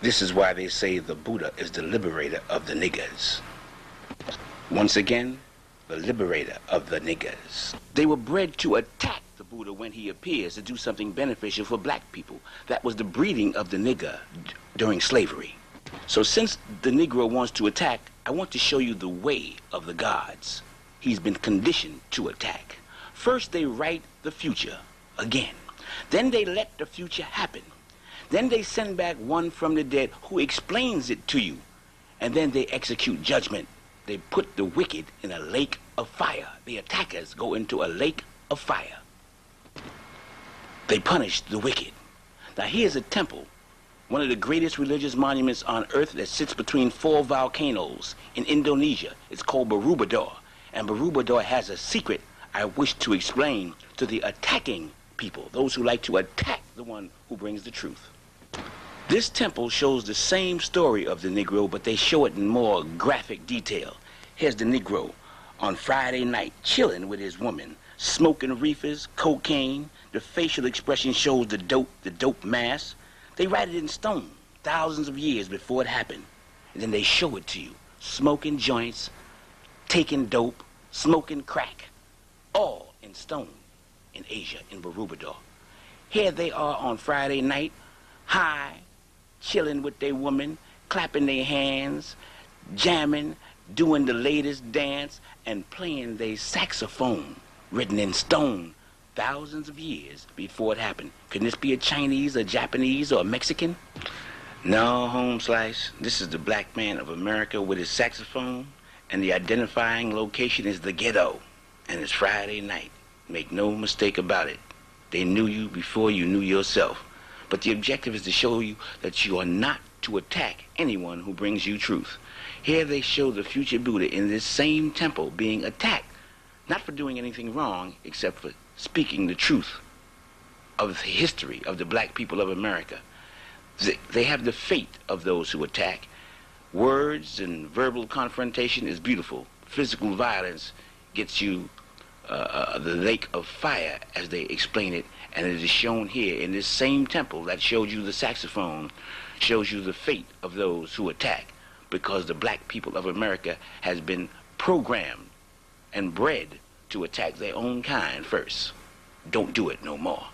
This is why they say the Buddha is the liberator of the Niggaz. Once again, the liberator of the Niggaz. They were bred to attack the Buddha when he appears to do something beneficial for black people. That was the breeding of the nigger during slavery. So since the Negro wants to attack, I want to show you the way of the gods. He's been conditioned to attack. First, they write the future again. Then they let the future happen. Then they send back one from the dead who explains it to you. And then they execute judgment. They put the wicked in a lake of fire. The attackers go into a lake of fire. They punish the wicked. Now here's a temple, one of the greatest religious monuments on earth that sits between 4 volcanoes in Indonesia. It's called Borobudur. And Borobudur has a secret I wish to explain to the attacking people, those who like to attack the one who brings the truth. This temple shows the same story of the Negro, but they show it in more graphic detail. Here's the Negro on Friday night, chilling with his woman, smoking reefers, cocaine. The facial expression shows the dope mass. They write it in stone, thousands of years before it happened. And then they show it to you, smoking joints, taking dope, smoking crack, all in stone in Asia, in Borobudur. Here they are on Friday night, high, chilling with their woman, clapping their hands, jamming, doing the latest dance, and playing their saxophone, written in stone, thousands of years before it happened. Can this be a Chinese, a Japanese, or a Mexican? No, home slice. This is the black man of America with his saxophone, and the identifying location is the ghetto, and it's Friday night. Make no mistake about it. They knew you before you knew yourself. But the objective is to show you that you are not to attack anyone who brings you truth. Here they show the future Buddha in this same temple being attacked, not for doing anything wrong, except for speaking the truth of the history of the black people of America. They have the fate of those who attack. Words and verbal confrontation is beautiful. Physical violence gets you the lake of fire, as they explain it, and it is shown here in this same temple that showed you the saxophone, shows you the fate of those who attack, because the black people of America has been programmed and bred to attack their own kind first. Don't do it no more.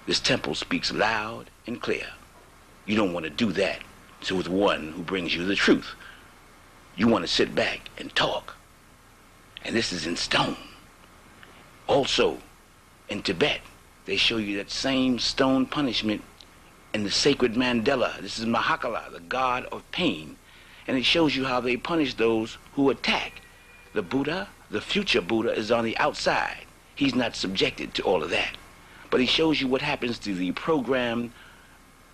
This temple speaks loud and clear. You don't want to do that to the one who brings you the truth. You want to sit back and talk. And this is in stone. Also, in Tibet, they show you that same stone punishment in the sacred mandala. This is Mahakala, the god of pain. And it shows you how they punish those who attack. The Buddha, the future Buddha, is on the outside. He's not subjected to all of that. But he shows you what happens to the programmed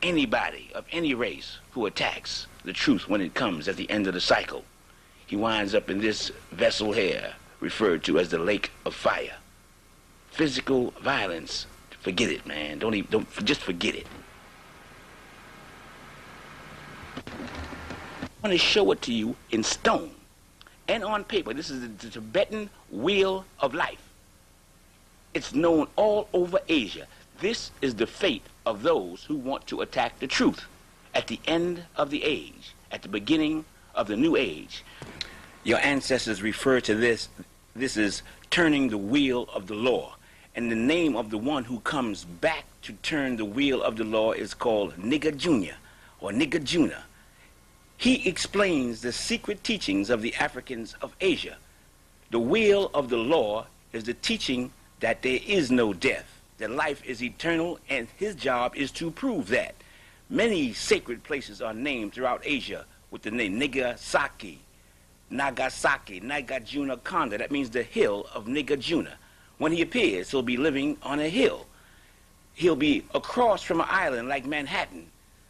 anybody of any race who attacks the truth when it comes at the end of the cycle. He winds up in this vessel here, referred to as the lake of fire. Physical violence, forget it, man. Just forget it. I want to show it to you in stone and on paper. This is the Tibetan wheel of life. It's known all over Asia. This is the fate of those who want to attack the truth at the end of the age, at the beginning of the new age. Your ancestors refer to this is turning the wheel of the law. And the name of the one who comes back to turn the wheel of the law is called Niggaz Jr. or Niggaz Juna. He explains the secret teachings of the Africans of Asia. The wheel of the law is the teaching that there is no death, that life is eternal, and his job is to prove that. Many sacred places are named throughout Asia with the name Nagasaki, Nagarjuna Konda. That means the hill of Niggaz. When he appears, he'll be living on a hill. He'll be across from an island like Manhattan,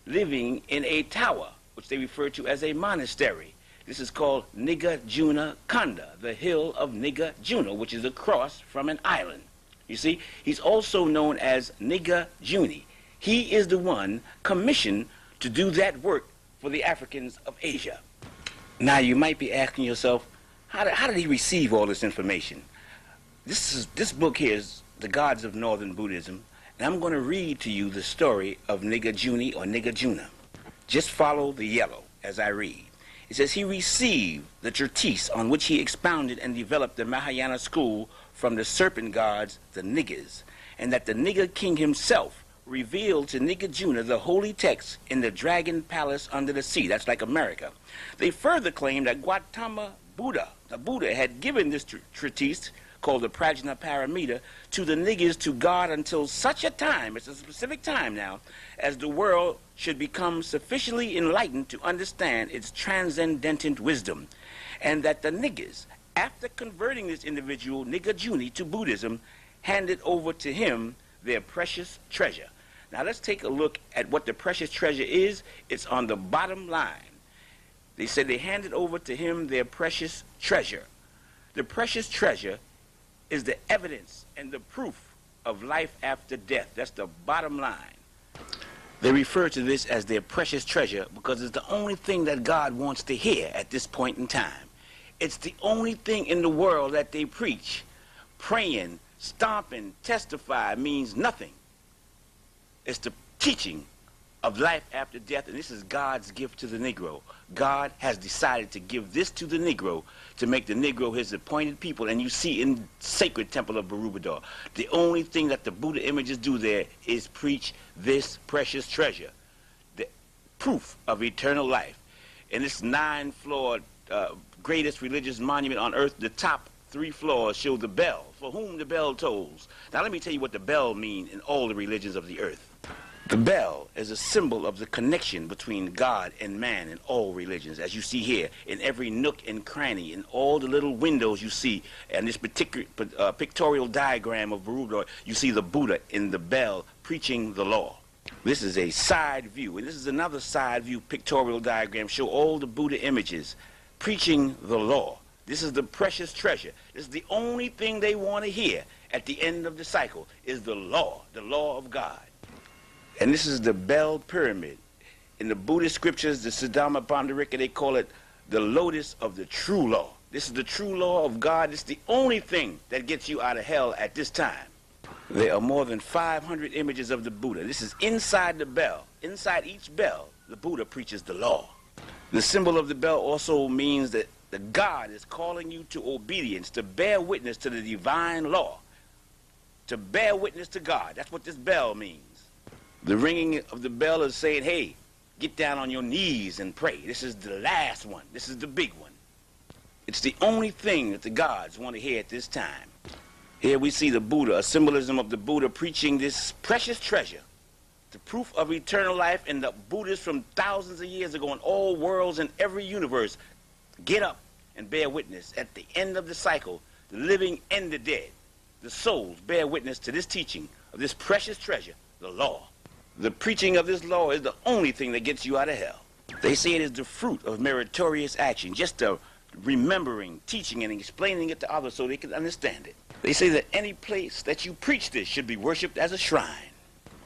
living in a tower, which they refer to as a monastery. This is called Nagarjuna Konda, the hill of Niggaz, which is across from an island. You see, he's also known as Niggaz Juni. He is the one commissioned to do that work for the Africans of Asia. Now you might be asking yourself, how did he receive all this information? This book here is The Gods of Northern Buddhism, and I'm going to read to you the story of Niggaz Juni or Niggaz Juna. Just follow the yellow as I read. It says he received the treatise on which he expounded and developed the Mahayana school from the serpent gods, the Niggaz, and that the Nigga king himself revealed to Nagarjuna the holy text in the dragon palace under the sea. That's like America. They further claim that Gautama Buddha, the Buddha, had given this treatise called the Prajna Paramita to the Niggaz to guard until such a time, it's a specific time now, as the world should become sufficiently enlightened to understand its transcendent wisdom, and that the Niggaz, after converting this individual, Nagarjuna, to Buddhism, handed over to him their precious treasure. Now let's take a look at what the precious treasure is. It's on the bottom line. They said they handed over to him their precious treasure. The precious treasure is the evidence and the proof of life after death. That's the bottom line. They refer to this as their precious treasure because it's the only thing that God wants to hear at this point in time. It's the only thing in the world that they preach. Praying, stomping, testify means nothing. It's the teaching of life after death, and this is God's gift to the Negro. God has decided to give this to the Negro to make the Negro his appointed people, and you see in sacred temple of Borobudur, the only thing that the Buddha images do there is preach this precious treasure, the proof of eternal life. In this 9-floored greatest religious monument on earth, the top 3 floors show the bell, for whom the bell tolls. Now let me tell you what the bell means in all the religions of the earth. The bell is a symbol of the connection between God and man in all religions, as you see here, in every nook and cranny, in all the little windows you see, and this particular pictorial diagram of Borobudur, you see the Buddha in the bell preaching the law. This is a side view, and this is another side view pictorial diagram, show all the Buddha images preaching the law. This is the precious treasure. This is the only thing they want to hear at the end of the cycle, is the law of God. And this is the bell pyramid. In the Buddhist scriptures, the Siddhama Pandarika, they call it the lotus of the true law. This is the true law of God. It's the only thing that gets you out of hell at this time. There are more than 500 images of the Buddha. This is inside the bell. Inside each bell, the Buddha preaches the law. The symbol of the bell also means that the God is calling you to obedience, to bear witness to the divine law, to bear witness to God. That's what this bell means. The ringing of the bell is saying, hey, get down on your knees and pray. This is the last one. This is the big one. It's the only thing that the gods want to hear at this time. Here we see the Buddha, a symbolism of the Buddha preaching this precious treasure, the proof of eternal life, and the Buddhists from thousands of years ago in all worlds and every universe get up and bear witness. At the end of the cycle, the living and the dead, the souls bear witness to this teaching of this precious treasure, the law. The preaching of this law is the only thing that gets you out of hell. They say it is the fruit of meritorious action, just the remembering, teaching, and explaining it to others so they can understand it. They say that any place that you preach this should be worshipped as a shrine.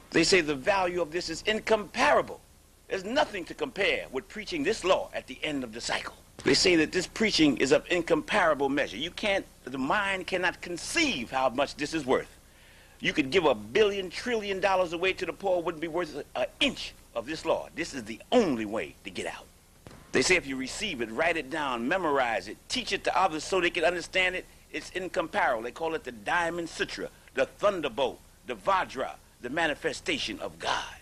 They say the value of this is incomparable. There's nothing to compare with preaching this law at the end of the cycle. They say that this preaching is of incomparable measure. The mind cannot conceive how much this is worth. You could give $1 billion, trillion away to the poor, wouldn't be worth an inch of this law. This is the only way to get out. They say if you receive it, write it down, memorize it, teach it to others so they can understand it, it's incomparable. They call it the Diamond Sutra, the Thunderbolt, the Vajra, the manifestation of God.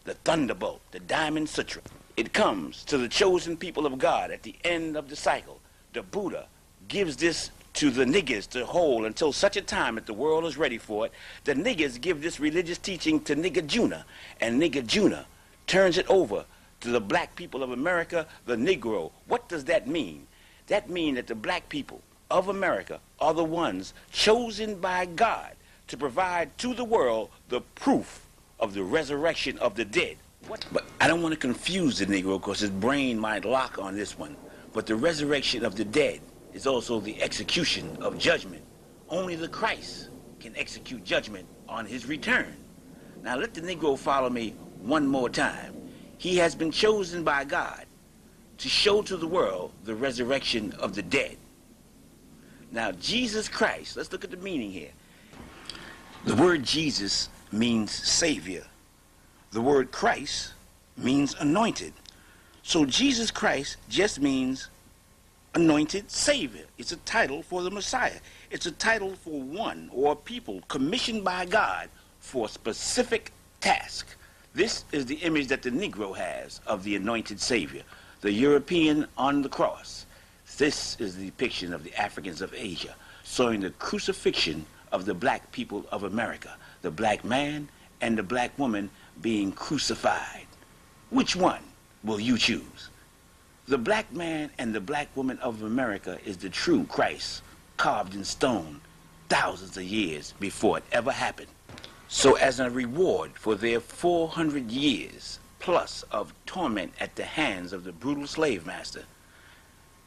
The Thunderbolt, the Diamond Sutra. It comes to the chosen people of God at the end of the cycle. The Buddha gives this to the Niggaz to hold until such a time that the world is ready for it. The Niggaz give this religious teaching to Nagarjuna, and Nagarjuna turns it over to the black people of America, the Negro. What does that mean? That means that the black people of America are the ones chosen by God to provide to the world the proof of the resurrection of the dead. But I don't want to confuse the Negro because his brain might lock on this one. But the resurrection of the dead is also the execution of judgment. Only the Christ can execute judgment on his return. Now let the Negro follow me one more time. He has been chosen by God to show to the world the resurrection of the dead. Now Jesus Christ, let's look at the meaning here. The word Jesus means Savior. The word Christ means anointed. So Jesus Christ just means anointed Savior. It's a title for the Messiah. It's a title for one or people commissioned by God for a specific task. This is the image that the Negro has of the anointed Savior, the European on the cross. This is the depiction of the Africans of Asia, showing the crucifixion of the black people of America, the black man and the black woman being crucified. Which one will you choose? The black man and the black woman of America is the true Christ, carved in stone thousands of years before it ever happened. So as a reward for their 400 years plus of torment at the hands of the brutal slave master,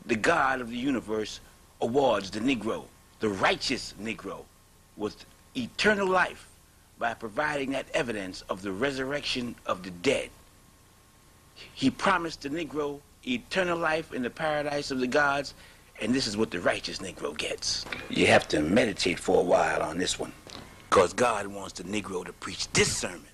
the God of the universe awards the Negro, the righteous Negro, with eternal life by providing that evidence of the resurrection of the dead. He promised the Negro eternal life in the paradise of the gods, and this is what the righteous Negro gets. You have to meditate for a while on this one, because God wants the Negro to preach this sermon.